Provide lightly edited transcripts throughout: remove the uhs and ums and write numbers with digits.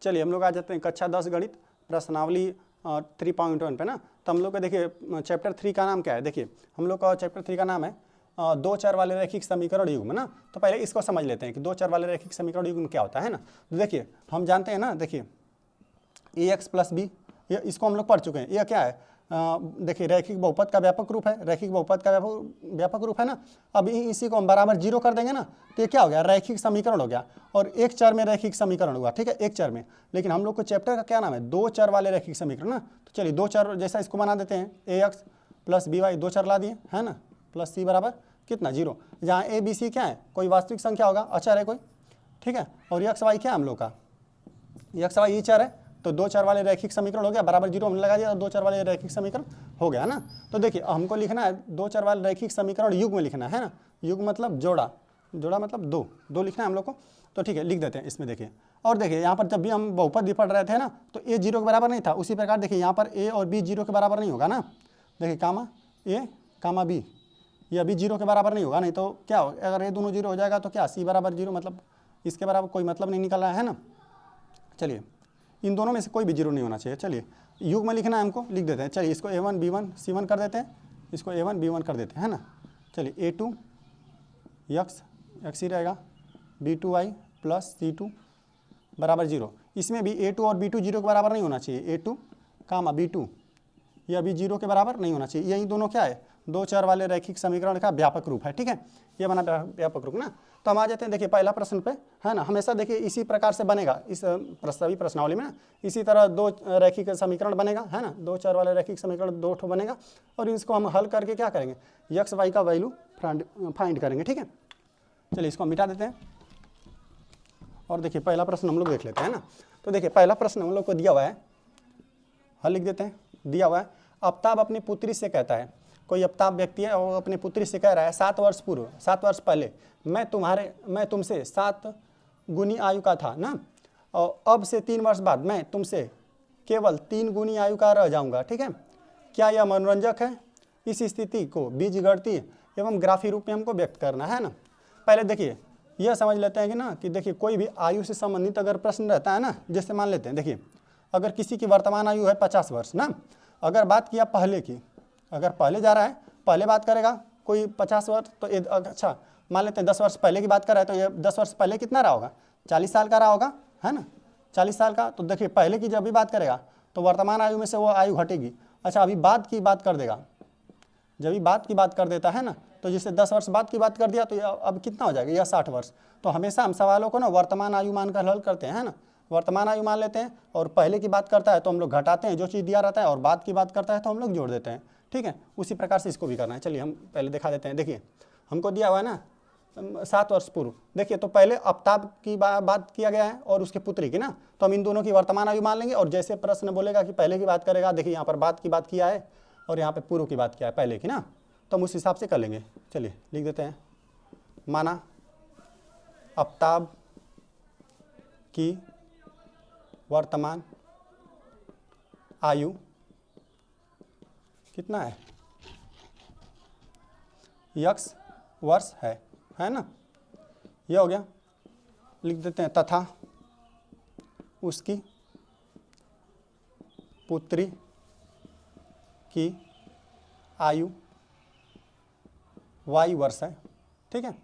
चलिए हम लोग आ जाते हैं कक्षा 10 गणित प्रश्नावली 3.1 पे ना। तो हम लोग का देखिए चैप्टर 3 का नाम क्या है, देखिए हम लोग का चैप्टर 3 का नाम है दो चर वाले रैखिक समीकरण युग्म ना। तो पहले इसको समझ लेते हैं कि दो चर वाले रैखिक समीकरण युग्म क्या होता है ना। तो देखिए हम जानते हैं ना, देखिए ax + b, ये इसको हम लोग पढ़ चुके हैं। यह क्या है, देखिए रैखिक बहुपद का व्यापक रूप है, रैखिक बहुपद का व्यापक रूप है ना। अब इसी को हम बराबर 0 कर देंगे ना, तो ये क्या हो गया, रैखिक समीकरण हो गया। और एक चर में रैखिक समीकरण हुआ, ठीक है, एक चर में। लेकिन हम लोग को चैप्टर का क्या नाम है, दो चर वाले रैखिक समीकरण ना। तो चलिए दो चर जैसा इसको बना देते हैं, ax + by, दो चर ला दिए है ना, प्लस c बराबर कितना 0, जहाँ a b c क्या है, कोई वास्तविक संख्या होगा, अचर है कोई, ठीक है। और x y क्या है हम लोग का, x y ये चर है। तो दो चर वाले रैखिक समीकरण हो गया, बराबर 0 हमने लगा दिया, तो दो चर वाले रैखिक समीकरण हो गया ना। तो देखिए हमको लिखना है दो चर वाले रैखिक समीकरण युग्म में लिखना है ना, युग्म मतलब जोड़ा, जोड़ा मतलब दो लिखना है हम लोग को। तो ठीक है लिख देते हैं इसमें, देखिए। और देखिए यहाँ पर जब भी हम बहुपद पढ़ रहे थे ना, तो a 0 के बराबर नहीं था, उसी प्रकार देखिए यहाँ पर a और b 0 के बराबर नहीं होगा ना। देखिए कामा a कामा b, ये अभी 0 के बराबर नहीं होगा, नहीं तो क्या हो, अगर ये दोनों 0 हो जाएगा तो क्या c बराबर 0, मतलब इसके बराबर कोई मतलब नहीं निकल रहा है ना। चलिए इन दोनों में से कोई भी 0 नहीं होना चाहिए। चलिए युग्म में लिखना है हमको, लिख देते हैं। चलिए इसको a1 b1 c1 कर देते हैं, इसको a1 b1 कर देते हैं ना। चलिए a2 x ही रहेगा, b2y + c2 बराबर 0। इसमें भी a2 और b2 0 के बराबर नहीं होना चाहिए, a2 कामा b2 ये अभी 0 के बराबर नहीं होना चाहिए। यही दोनों क्या है, दो चर वाले रैखिक समीकरण का व्यापक रूप है, ठीक है, ये बना व्यापक रूप ना। तो हम आ जाते हैं देखिए पहला प्रश्न पे, है ना। हमेशा देखिए इसी प्रकार से बनेगा, इस प्रस्तावी प्रश्नावली में ना इसी तरह दो रैखिक समीकरण बनेगा, है ना, दो चर वाले रैखिक समीकरण दो ठो बनेगा। और इसको हम हल करके क्या करेंगे, x y का वैल्यू फाइंड करेंगे, ठीक है। चलिए इसको मिटा देते हैं और देखिए पहला प्रश्न हम लोग देख लेते हैं ना। तो देखिए पहला प्रश्न हम लोग को दिया हुआ है, हल लिख देते हैं। दिया हुआ है, आफ्ताब अपनी पुत्री से कहता है, कोई आफ्ताब व्यक्ति है और अपनी पुत्री से कह रहा है 7 वर्ष पूर्व, 7 वर्ष पहले मैं तुमसे 7 गुनी आयु का था ना, और अब से 3 वर्ष बाद मैं तुमसे केवल 3 गुनी आयु का रह जाऊंगा, ठीक है। क्या यह मनोरंजक है। इस स्थिति को बीजगणितीय एवं ग्राफी रूप में हमको व्यक्त करना है ना। पहले देखिए यह समझ लेते हैं कि ना, कि देखिए कोई भी आयु से संबंधित अगर प्रश्न रहता है ना, जैसे मान लेते हैं, देखिए अगर किसी की वर्तमान आयु है 50 वर्ष ना, अगर बात किया पहले की, अगर पहले जा रहा है, पहले बात करेगा कोई 50 वर्ष, तो अच्छा मान लेते हैं 10 वर्ष पहले की बात कर रहा है, तो ये 10 वर्ष पहले कितना रहा होगा, 40 साल का रहा होगा, है ना, 40 साल का। तो देखिए पहले की जब भी बात करेगा तो वर्तमान आयु में से वो आयु घटेगी। अच्छा अभी बाद की बात कर देगा, जब भी बाद की बात कर देता है ना, तो जैसे 10 वर्ष बाद की बात कर दिया, तो अब कितना हो जाएगा, यह 60 वर्ष। तो हमेशा हम सवालों को ना वर्तमान आयु मानकर हल करते हैं ना, वर्तमान आयु मान लेते हैं, और पहले की बात करता है तो हम लोग घटाते हैं जो चीज़ दिया रहता है, और बाद की बात करता है तो हम लोग जोड़ देते हैं, ठीक है। उसी प्रकार से इसको भी करना है। चलिए हम पहले दिखा देते हैं। देखिए हमको दिया हुआ है ना 7 वर्ष पूर्व, देखिए तो पहले आफ्ताब की बात किया गया है और उसके पुत्री की ना, तो हम इन दोनों की वर्तमान आयु मान लेंगे। और जैसे प्रश्न बोलेगा कि पहले की बात करेगा, देखिए यहाँ पर बाद की बात किया है और यहाँ पर पूर्व की बात किया है, पहले की ना, तो हम उस हिसाब से कर लेंगे। चलिए लिख देते हैं, माना आफ्ताब की वर्तमान आयु कितना है, x वर्ष है ना, ये हो गया। लिख देते हैं तथा उसकी पुत्री की आयु y वर्ष है, ठीक है।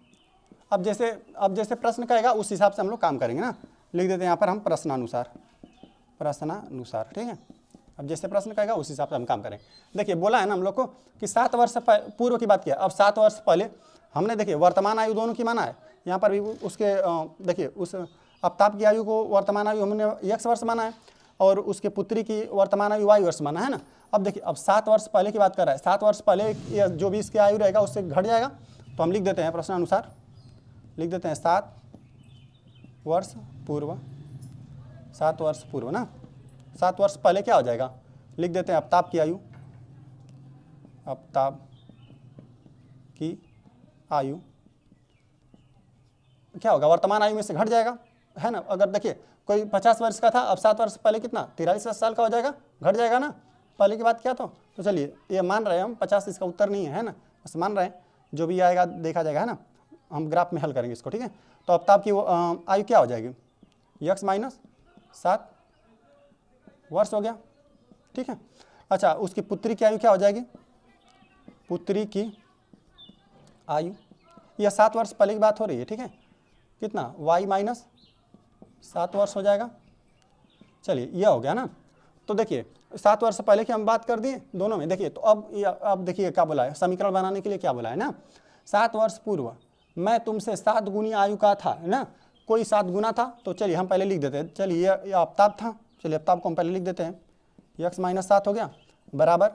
अब जैसे प्रश्न कहेगा उस हिसाब से हम लोग काम करेंगे ना। लिख देते हैं यहाँ पर हम प्रश्नानुसार, ठीक है। अब जैसे प्रश्न कहेगा उस हिसाब से हम काम करें। देखिए बोला है ना हम लोग को कि 7 वर्ष पूर्व की बात किया, अब 7 वर्ष पहले हमने देखिए वर्तमान आयु दोनों की माना है, यहाँ पर भी उसके देखिए उस आफ्ताब की आयु को वर्तमान आयु हमने x वर्ष माना है, और उसके पुत्री की वर्तमान आयु y वर्ष माना है ना। अब देखिए अब 7 वर्ष पहले की बात कर रहा है, 7 वर्ष पहले जो भी इसकी आयु रहेगा उससे घट जाएगा, तो हम लिख देते हैं प्रश्नानुसार, लिख देते हैं 7 वर्ष पूर्व, 7 वर्ष पूर्व ना, 7 वर्ष पहले क्या हो जाएगा, लिख देते हैं आफ्ताब की आयु, आफ्ताब की आयु क्या होगा, वर्तमान आयु में से घट जाएगा, है ना। अगर देखिए कोई 50 वर्ष का था, अब 7 वर्ष पहले कितना 43 साल का हो जाएगा, घट जाएगा ना, पहले की बात क्या तो चलिए ये मान रहे हैं हम 50, इसका उत्तर नहीं है ना, बस मान रहे हैं, जो भी आएगा देखा जाएगा, है ना। हम ग्राफ में हल करेंगे इसको, ठीक है। तो आफ्ताब की आयु क्या हो जाएगी, x - 7 वर्ष हो गया, ठीक है। अच्छा, उसकी पुत्री की आयु क्या हो जाएगी, पुत्री की आयु, यह 7 वर्ष पहले की बात हो रही है, ठीक है। कितना, y माइनस 7 वर्ष हो जाएगा। चलिए यह हो गया ना। तो देखिए 7 वर्ष पहले की हम बात कर दिए दोनों में। देखिए तो अब देखिए क्या बोला है, समीकरण बनाने के लिए क्या बोला है ना, 7 वर्ष पूर्व मैं तुमसे 7 गुनी आयु का था, है ना, कोई 7 गुना था। तो चलिए हम पहले लिख देते हैं, चलिए यह आफ्ताब था, चलिए आफ्ताब को हम पहले लिख देते हैं, x माइनस 7 हो गया बराबर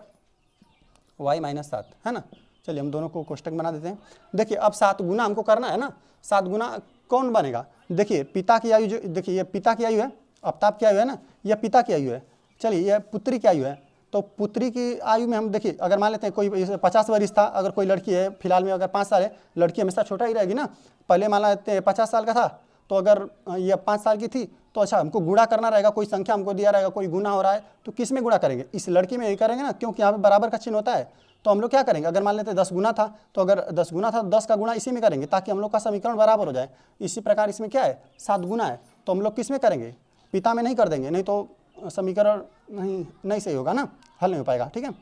y माइनस 7, है ना। चलिए हम दोनों को कोष्टक बना देते हैं। देखिए अब 7 गुना हमको करना है ना, 7 गुना कौन बनेगा, देखिए पिता की आयु जो, देखिए ये पिता की आयु है, आफ्ताब की आयु है ना, यह पिता की आयु है। चलिए यह पुत्री की आयु है, तो पुत्री की आयु में हम देखिए अगर मान लेते हैं कोई 50 वर्ष था, अगर कोई लड़की है फिलहाल में अगर 5 साल है, लड़की हमेशा छोटा ही रहेगी ना। पहले मान लेते हैं 50 साल का था, तो अगर ये 5 साल की थी तो अच्छा हमको गुणा करना रहेगा, कोई संख्या हमको दिया रहेगा, कोई गुना हो रहा है तो किस में गुणा करेंगे, इस लड़की में यही करेंगे ना, क्योंकि यहाँ पे बराबर का चिन्ह होता है। तो हम लोग क्या करेंगे, अगर मान लेते हैं 10 गुना था, तो अगर 10 गुना था तो 10 का गुणा इसी में करेंगे ताकि हम लोग का समीकरण बराबर हो जाए। इसी प्रकार इसमें क्या है, 7 गुना है, तो हम लोग किस में करेंगे, पिता में नहीं कर देंगे, नहीं तो समीकरण नहीं सही होगा ना, हल नहीं हो पाएगा, ठीक है,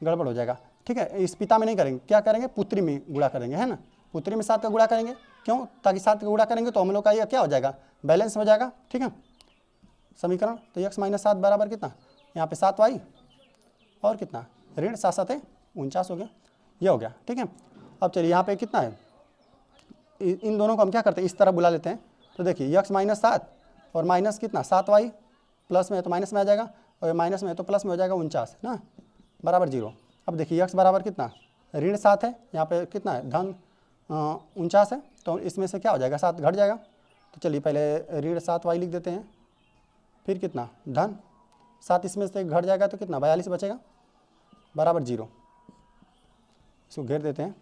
गड़बड़ हो जाएगा, ठीक है। इस पिता में नहीं करेंगे, क्या करेंगे, पुत्री में गुणा करेंगे, है ना, पुत्री में 7 का गुणा करेंगे, क्यों, ताकि 7 का गुणा करेंगे तो हम लोग का यह क्या हो जाएगा, बैलेंस हो जाएगा, ठीक है, समीकरण। तो x माइनस 7 बराबर कितना, यहाँ पे 7y और कितना ऋण 7 7 49 हो गया, यह हो गया, ठीक है। अब चलिए यहाँ पे कितना है, इन दोनों को हम क्या करते हैं, इस तरह बुला लेते हैं। तो देखिए x माइनस 7 और माइनस कितना 7y, प्लस में है तो माइनस में आ जाएगा, और माइनस में है तो प्लस में हो जाएगा 49 ना, बराबर 0। अब देखिए x बराबर कितना ऋण 7 है, यहाँ पे कितना है धन 49 है, तो इसमें से क्या हो जाएगा 7 घट जाएगा। तो चलिए पहले ऋण 7y लिख देते हैं, फिर कितना धन 7 इसमें से घट जाएगा तो कितना 42 बचेगा बराबर 0। इसको घेर देते हैं,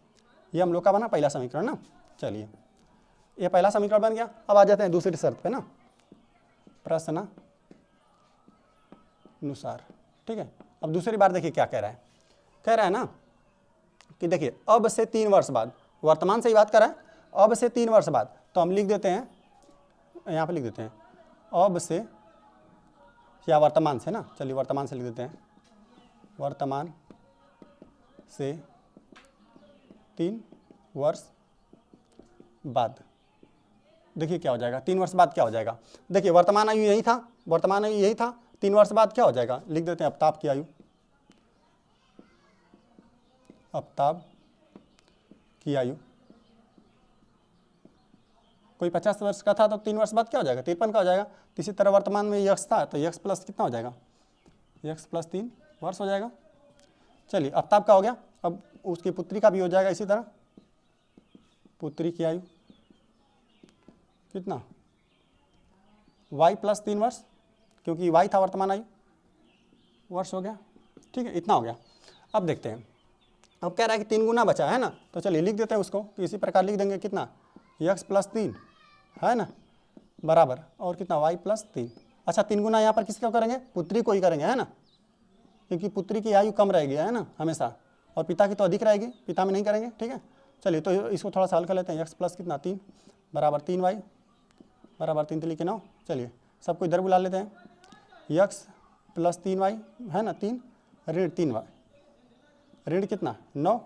ये हम लोग का बना पहला समीकरण ना। चलिए ये पहला समीकरण बन गया। अब आ जाते हैं दूसरी शर्त पे ना, प्रश्न अनुसार, ठीक है। अब दूसरी बार देखिए क्या कह रहा है ना कि देखिए अब से 3 वर्ष बाद, वर्तमान से ही बात कर रहा है, अब से 3 वर्ष बाद, तो हम लिख देते हैं, यहाँ पे लिख देते हैं अब से या वर्तमान से ना, चलिए वर्तमान से लिख देते हैं, वर्तमान से 3 वर्ष बाद। देखिए क्या हो जाएगा, 3 वर्ष बाद क्या हो जाएगा, देखिए वर्तमान आयु यही था, वर्तमान आयु यही था, 3 वर्ष बाद क्या हो जाएगा, लिख देते हैं आफ्ताब की आयु, आफ्ताब की आयु, कोई 50 वर्ष का था तो 3 वर्ष बाद क्या हो जाएगा 53 का हो जाएगा। इसी तरह वर्तमान में यक्स था तो यक्स प्लस कितना हो जाएगा, यक्स प्लस 3 वर्ष हो जाएगा। चलिए आफ्ताब का हो गया, अब उसकी पुत्री का भी हो जाएगा इसी तरह, पुत्री की आयु कितना y प्लस 3 वर्ष, क्योंकि y था वर्तमान आयु, वर्ष हो गया, ठीक है, इतना हो गया। अब देखते हैं, अब कह रहा है कि 3 गुना बचा है ना, तो चलिए लिख देते हैं उसको, तो इसी प्रकार लिख देंगे कितना x प्लस 3 है ना बराबर और कितना y प्लस 3। अच्छा 3 गुना यहाँ पर किसका करेंगे, पुत्री को ही करेंगे, है ना, क्योंकि पुत्री की आयु कम रहेगी, है ना हमेशा, और पिता की तो अधिक रहेगी, पिता में नहीं करेंगे, ठीक है। चलिए तो इसको थोड़ा सा हल कर लेते हैं, x प्लस कितना 3 बराबर 3y बराबर 3 लिखे 9। चलिए सबको इधर बुला लेते हैं, x प्लस 3y है ना 3 ऋण 3y, ऋण कितना 9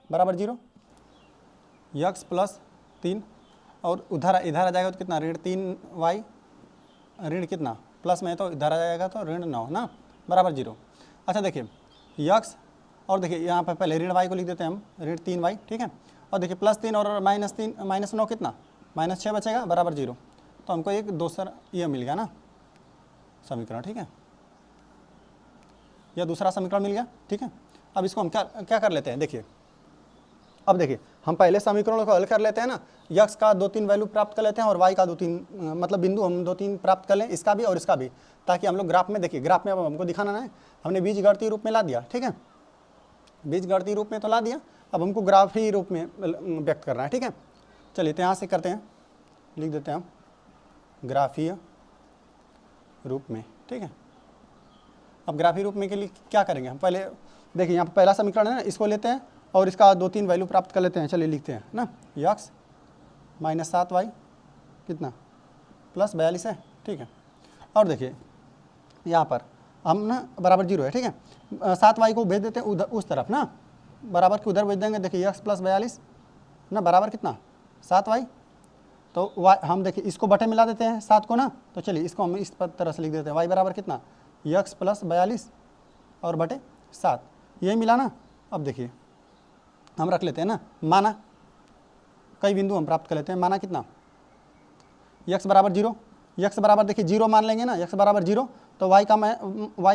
बराबर 0, x प्लस 3 और उधर इधर आ जाएगा तो कितना ऋण 3y, ऋण कितना प्लस में है तो इधर आ जाएगा तो ऋण 9 ना बराबर 0। अच्छा देखिए x और देखिए यहाँ पर पहले ऋण y को लिख देते हैं हम, ऋण 3y, ठीक है। और देखिए प्लस 3 और माइनस 3 माइनस 9 कितना माइनस 6 बचेगा बराबर 0। तो हमको एक दूसरा ये मिल गया ना समीकरण, ठीक है, यह दूसरा समीकरण मिल गया, ठीक है। अब इसको हम क्या कर लेते हैं, देखिए अब देखिए हम पहले समीकरणों को हल कर लेते हैं ना, x का 2-3 वैल्यू प्राप्त कर लेते हैं और y का 2-3 मतलब बिंदु हम 2-3 प्राप्त कर लें, इसका भी और इसका भी, ताकि हम लोग ग्राफ में देखिए, ग्राफ में अब हमको दिखाना है, हमने बीजगणितीय रूप में ला दिया, ठीक है, बीजगणितीय रूप में तो ला दिया, अब हमको ग्राफीय रूप में व्यक्त करना है, ठीक है। चलिए तो यहाँ से करते हैं, लिख देते हैं हम ग्राफीय रूप में, ठीक है। अब ग्राफीय रूप में के लिए क्या करेंगे हम, पहले देखिए यहाँ पर पहला समीकरण है ना, इसको लेते हैं और इसका 2-3 वैल्यू प्राप्त कर लेते हैं। चलिए लिखते हैं ना, x माइनस 7y कितना प्लस 42 है, ठीक है। और देखिए यहाँ पर हम ना बराबर 0 है, ठीक है। 7y को भेज देते हैं उधर उस तरफ ना, बराबर के उधर भेज देंगे। देखिए x प्लस 42 ना बराबर कितना 7y, तो y हम देखिए इसको बटे मिला देते हैं 7 को ना, तो चलिए इसको हम इस तरह से लिख देते हैं y बराबर कितना x प्लस 42 और बटे 7, यही मिला ना। अब देखिए हम रख लेते हैं ना, माना कई बिंदु हम प्राप्त कर लेते हैं। माना कितना x बराबर 0, x बराबर देखिए 0 मान लेंगे ना, x बराबर 0, तो y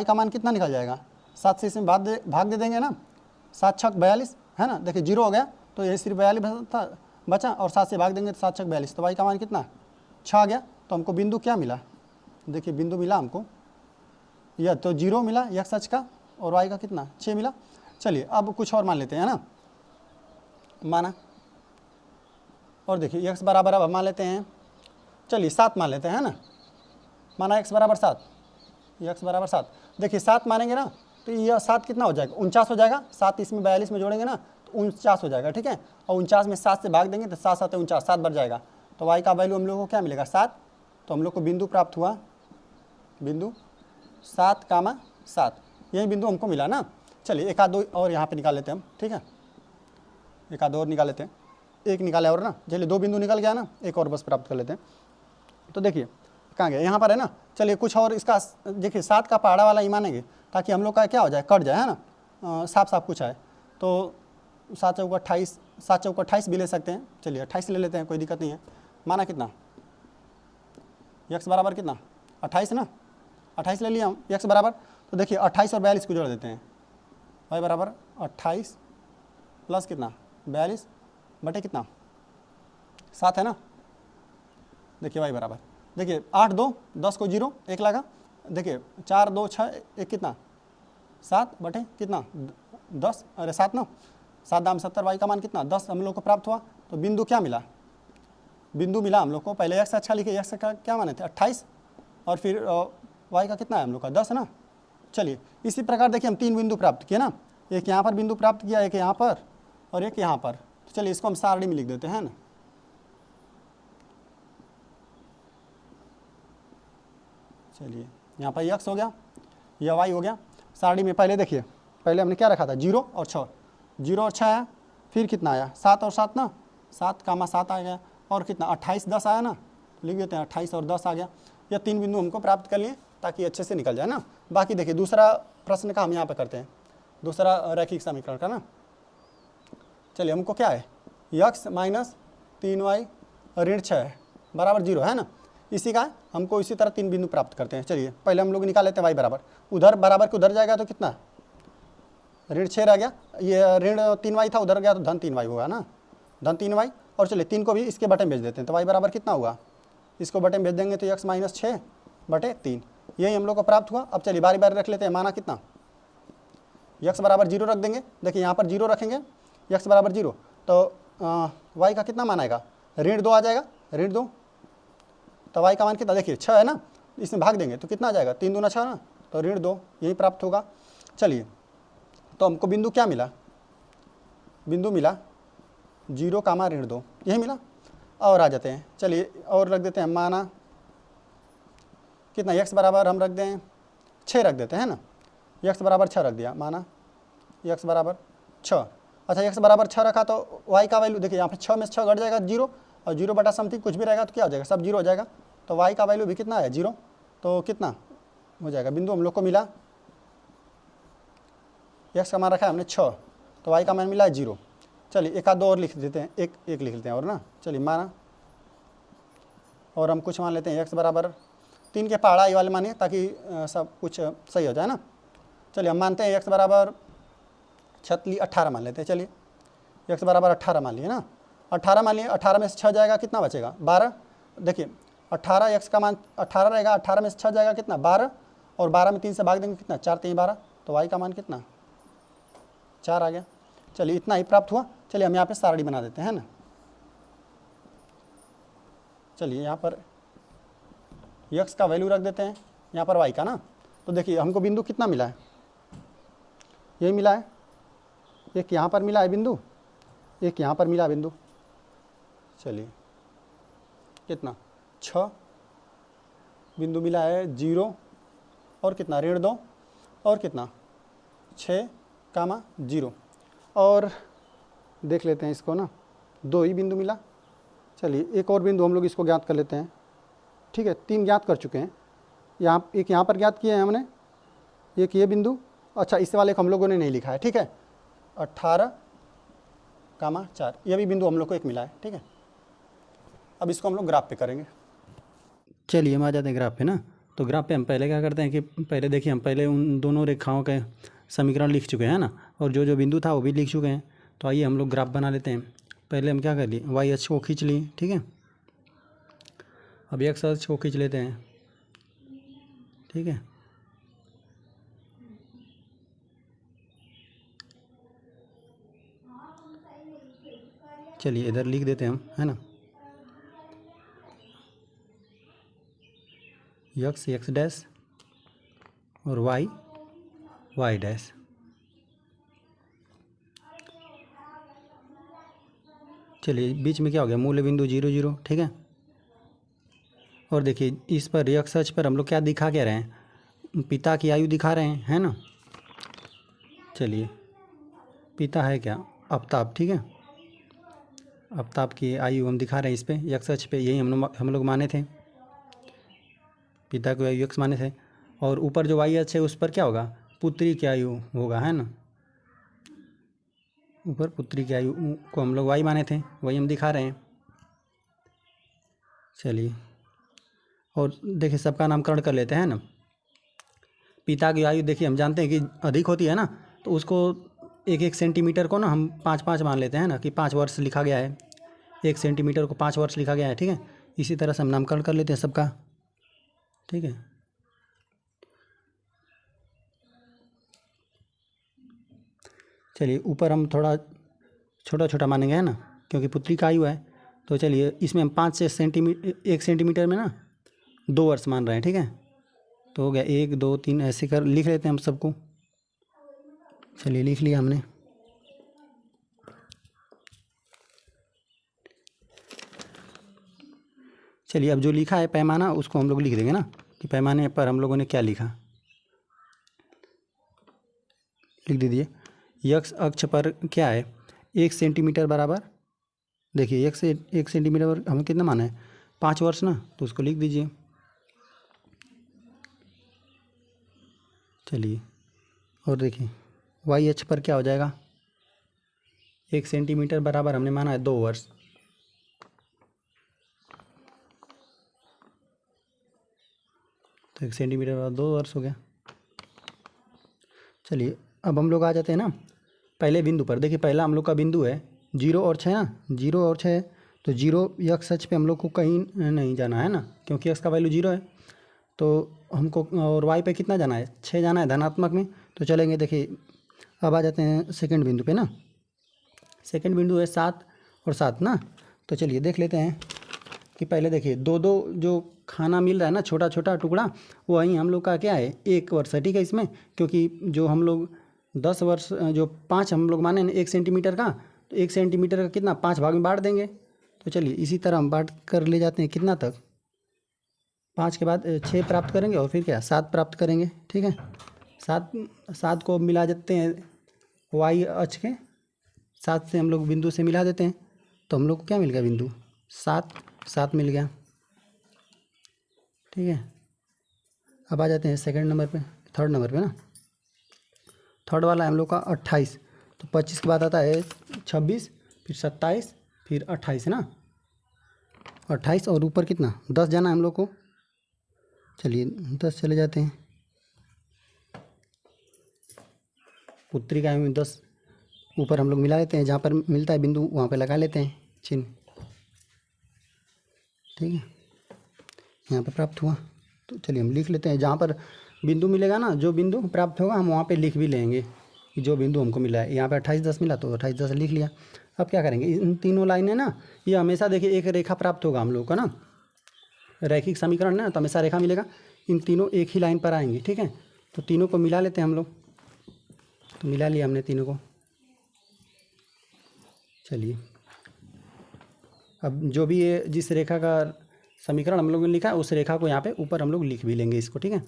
का मान कितना निकल जाएगा 7 से इसमें भाग दे देंगे ना, 7 छक 42 है ना। देखिए 0 हो गया तो यही सिर्फ 42 बचा, और 7 से भाग देंगे तो 7 छक 42, तो y का मान कितना 6 आ गया। तो हमको बिंदु क्या मिला, देखिए बिंदु मिला हमको यह तो 0 मिला x अक्ष का, और y का कितना 6 मिला। चलिए अब कुछ और मान लेते हैं ना, माना और देखिए x बराबर अब मान लेते हैं, चलिए 7 मान लेते हैं ना। माना x बराबर 7, x बराबर 7, देखिए 7 मानेंगे ना तो यह 7 कितना हो जाएगा 49 हो जाएगा। 7 इसमें 42 में जोड़ेंगे ना तो 49 हो जाएगा, ठीक है। और 49 में 7 से भाग देंगे तो 7 7 49, 7 बढ़ जाएगा, तो y का वैल्यू हम लोग को क्या मिलेगा 7। तो हम लोग को बिंदु प्राप्त हुआ, बिंदु 7,7, यही बिंदु हमको मिला ना। चलिए एक आध दो और यहाँ पे निकाल लेते हैं हम, ठीक है, एक आध और निकाल लेते हैं, एक निकाले और ना, चलिए 2 बिंदु निकल गया ना, एक और बस प्राप्त कर लेते हैं। तो देखिए कहाँ गया, यहाँ पर है ना। चलिए कुछ और इसका देखिए 7 का पहाड़ा वाला ही मानेंगे ताकि हम लोग का क्या हो जाए कट जाए, है ना, साफ साफ कुछ आए। तो 7 चौक 28, 7 चौक 28 भी ले सकते हैं, चलिए 28 ले लेते हैं, कोई दिक्कत नहीं है। माना कितना x बराबर कितना 28 ना, 28 ले लिया हम x बराबर। तो देखिए 28 और 42 को जोड़ देते हैं, y बराबर 28 प्लस कितना 42 बटे कितना 7 है ना। देखिए y बराबर देखिए 8 2 10 को 0 1 लगा, देखिए 4 2 6 1 कितना 7 बटे कितना 10, अरे 7 ना, 7 दाम 70, y का मान कितना 10 हम लोग को प्राप्त हुआ। तो बिंदु क्या मिला, बिंदु मिला हम लोग को, पहले x अच्छा लिखे, x का क्या माने थे 28 और फिर y का कितना है हम लोग का 10 ना। चलिए इसी प्रकार देखिए हम 3 बिंदु प्राप्त किए ना, एक यहाँ पर बिंदु प्राप्त किया, एक यहाँ पर और एक यहाँ पर। तो चलिए इसको हम सारणी में लिख देते हैं ना। चलिए यहाँ पर x हो गया, यह y हो गया। सारणी में पहले देखिए, पहले हमने क्या रखा था 0 और 6, 0 और 6 आया, फिर कितना आया 7 और 7 ना, 7,7 आ गया, और कितना 28 10 आया ना, लिख देते हैं 28 और 10 आ गया। यह 3 बिंदु हमको प्राप्त कर लिए ताकि अच्छे से निकल जाए ना। बाकी देखिए दूसरा प्रश्न का हम यहाँ पे करते हैं, दूसरा रैखिक समीकरण का ना। चलिए हमको क्या है x माइनस 3y ऋण 6 बराबर 0 है ना, इसी का हमको इसी तरह 3 बिंदु प्राप्त करते हैं। चलिए पहले हम लोग निकाल लेते हैं y बराबर, उधर बराबर के उधर जाएगा तो कितना ऋण 6 रह गया, ये ऋण 3y था उधर गया तो धन 3y होगा ना, धन 3y। और चलिए 3 को भी इसके बटे में भेज देते हैं, तो y बराबर कितना होगा, इसको बटे में भेज देंगे तो x माइनस 6 बटे 3, यही हम लोग को प्राप्त हुआ। अब चलिए बारी बारी रख लेते हैं, माना कितना x बराबर 0 रख देंगे, देखिए यहाँ पर 0 रखेंगे, x बराबर 0, तो y का कितना मान आएगा ऋण 2 आ जाएगा, ऋण 2, तो y का मान कितना देखिए 6 है ना, इसमें भाग देंगे तो कितना आ जाएगा 3 दूना 6 ना, तो ऋण 2 यही प्राप्त होगा। चलिए तो हमको बिंदु क्या मिला, बिंदु मिला 0 कामा ऋण 2, यही मिला। और आ जाते हैं, चलिए और रख देते हैं, माना कितना x बराबर हम रख दें 6 रख देते हैं ना, x बराबर 6 रख दिया, माना x बराबर 6। अच्छा x बराबर 6 रखा तो y का वैल्यू देखिए यहाँ पे 6 में से 6 घट जाएगा 0, और 0 बटा समथिंग कुछ भी रहेगा तो क्या हो जाएगा सब 0 हो जाएगा, तो y का वैल्यू भी कितना है 0, तो कितना हो जाएगा बिंदु हम लोग को मिला, x का मान रखा है हमने 6, तो y का मान मिला है 0। चलिए एक आध दो और लिख देते हैं, एक लिख लेते हैं और ना। चलिए माना और हम कुछ मान लेते हैं x बराबर 3 के पहाड़ा वाले मानिए ताकि सब कुछ सही हो जाए ना। चलिए हम मानते हैं x बराबर 18 मान लेते हैं, चलिए x बराबर 18 मान लिए ना, 18 मान लिए, 18 में से 6 जाएगा कितना बचेगा 12, देखिए 18 x का मान 18 रहेगा, 18 में से 6 जाएगा कितना 12, और 12 में 3 से भाग देंगे कितना 4 3 12, तो y का मान कितना 4 आ गया। चलिए इतना ही प्राप्त हुआ। चलिए हम यहाँ पे सारणी बना देते हैं ना। चलिए यहाँ पर x का वैल्यू रख देते हैं, यहाँ पर y का ना, तो देखिए हमको बिंदु कितना मिला है, यही मिला है, एक यहाँ पर मिला है बिंदु, एक यहाँ पर मिला है बिंदु। चलिए कितना 6 बिंदु मिला है 0 और कितना ऋण 2, और कितना 6, 0। और देख लेते हैं इसको ना, 2 ही बिंदु मिला। चलिए एक और बिंदु हम लोग इसको ज्ञात कर लेते हैं। ठीक है, 3 ज्ञात कर चुके हैं। एक यहाँ पर ज्ञात किए हैं हमने, एक ये बिंदु। अच्छा, इस वाले को हम लोगों ने नहीं लिखा है। ठीक है, 18, 4, ये भी बिंदु हम लोग को एक मिला है। ठीक है, अब इसको हम लोग ग्राफ पे करेंगे। चलिए हम आ जाते हैं ग्राफ पे ना। तो ग्राफ पे हम पहले क्या करते हैं कि पहले देखिए, हम पहले उन दोनों रेखाओं के समीकरण लिख चुके हैं ना, और जो जो बिंदु था वो भी लिख चुके हैं। तो आइए हम लोग ग्राफ बना लेते हैं। पहले हम क्या कर लिए, वाई अक्ष को खींच लिए। ठीक है, अब एक्स अक्ष को खींच लेते हैं। ठीक है, चलिए इधर लिख देते हैं हम, है ना। एक्स एक्स डैश और वाई वाई डैश। चलिए बीच में क्या हो गया, मूल बिंदु 0 0। ठीक है, और देखिए इस पर एक्स अक्ष पर हम लोग क्या दिखा क्या रहे हैं, पिता की आयु दिखा रहे हैं, है ना। चलिए पिता है क्या, अवताप। ठीक है, अवताप की आयु हम दिखा रहे हैं इस पे एक्स अक्ष पे, यही हम लोग माने थे, पिता की आयु एक्स माने थे। और ऊपर जो वाई अक्ष है उस पर क्या होगा, पुत्री की आयु होगा, है ना। ऊपर पुत्री की आयु को हम लोग वाई माने थे, वही हम दिखा रहे हैं। चलिए, और देखिए सबका नामकरण कर लेते हैं ना। पिता की आयु देखिए हम जानते हैं कि अधिक होती है ना, तो उसको 1 सेंटीमीटर को ना हम 5 5 मान लेते हैं ना, कि 5 वर्ष लिखा गया है, 1 सेंटीमीटर को 5 वर्ष लिखा गया है। ठीक है, इसी तरह से हम नामकरण कर लेते हैं सबका। ठीक है, चलिए ऊपर हम थोड़ा छोटा छोटा मानेंगे, है ना, क्योंकि पुत्री का आयु है। तो चलिए इसमें हम 5 से 1 सेंटीमीटर में ना 2 वर्ष मान रहे हैं। ठीक है, तो हो गया 1 2 3, ऐसे कर लिख लेते हैं हम सबको। चलिए लिख लिया हमने। चलिए अब जो लिखा है पैमाना, उसको हम लोग लिख देंगे ना, कि पैमाने पर हम लोगों ने क्या लिखा, लिख दीजिए। यक्स अक्ष पर क्या है, 1 सेंटीमीटर बराबर, देखिए 1 सेंटीमीटर पर हमें कितना माना है, 5 वर्ष ना, तो उसको लिख दीजिए। चलिए, और देखिए वाई अक्ष पर क्या हो जाएगा, 1 सेंटीमीटर बराबर हमने माना है 2 वर्ष। तो 1 सेंटीमीटर बराबर 2 वर्ष हो गया। चलिए अब हम लोग आ जाते हैं ना पहले बिंदु पर। देखिए पहला हम लोग का बिंदु है 0 और 6 ना, 0 और 6। तो 0 एक्स अक्ष पे हम लोग को कहीं नहीं जाना है ना, क्योंकि एक्स का वैल्यू 0 है। तो हमको, और वाई पे कितना जाना है, 6 जाना है धनात्मक में। तो चलेंगे, देखिए अब आ जाते हैं सेकंड बिंदु पे ना। सेकंड बिंदु है 7 और 7 ना। तो चलिए देख लेते हैं कि पहले देखिए 2 2 जो खाना मिल रहा है ना, छोटा छोटा टुकड़ा, वही हम लोग का क्या है, 1 वर्ष है। ठीक है, इसमें क्योंकि जो हम लोग 10 वर्ष, जो 5 हम लोग माने 1 सेंटीमीटर का, तो 1 सेंटीमीटर का कितना 5 भाग में बांट देंगे। तो चलिए इसी तरह हम बांट कर ले जाते हैं, कितना तक, 5 के बाद 6 प्राप्त करेंगे, और फिर क्या 7 प्राप्त करेंगे। ठीक है, 7 को मिला देते हैं वाई अक्ष के, 7 से हम लोग बिंदु से मिला देते हैं। तो हम लोग को क्या मिल गया, बिंदु 7 मिल गया। ठीक है, अब आ जाते हैं सेकंड नंबर पे, थर्ड नंबर पे ना। थर्ड वाला है हम लोग का 28। तो 25 के बाद आता है 26, फिर 27, फिर 28 ना, 28 और ऊपर कितना 10 जाना है हम लोग को। चलिए 10 चले जाते हैं, पुत्री का 10 ऊपर हम लोग मिला लेते हैं, जहाँ पर मिलता है बिंदु वहाँ पे लगा लेते हैं चिन्ह। ठीक है, यहाँ पे प्राप्त हुआ। तो चलिए हम लिख लेते हैं, जहाँ पर बिंदु मिलेगा ना, जो बिंदु प्राप्त होगा हम वहाँ पे लिख भी लेंगे कि जो बिंदु हमको मिला है। यहाँ पे 28 10 मिला, तो 28 10 लिख लिया। अब क्या करेंगे, इन तीनों लाइनें ना, ये हमेशा देखिए एक रेखा प्राप्त होगा हम लोग का ना, रैखिक समीकरण ना, तो हमेशा रेखा मिलेगा। इन तीनों एक ही लाइन पर आएंगी। ठीक है, तो तीनों को मिला लेते हैं हम लोग। तो मिला लिया हमने तीनों को। चलिए अब जो भी ये जिस रेखा का समीकरण हम लोगों ने लिखा है, उस रेखा को यहाँ पे ऊपर हम लोग लिख भी लेंगे इसको। ठीक है,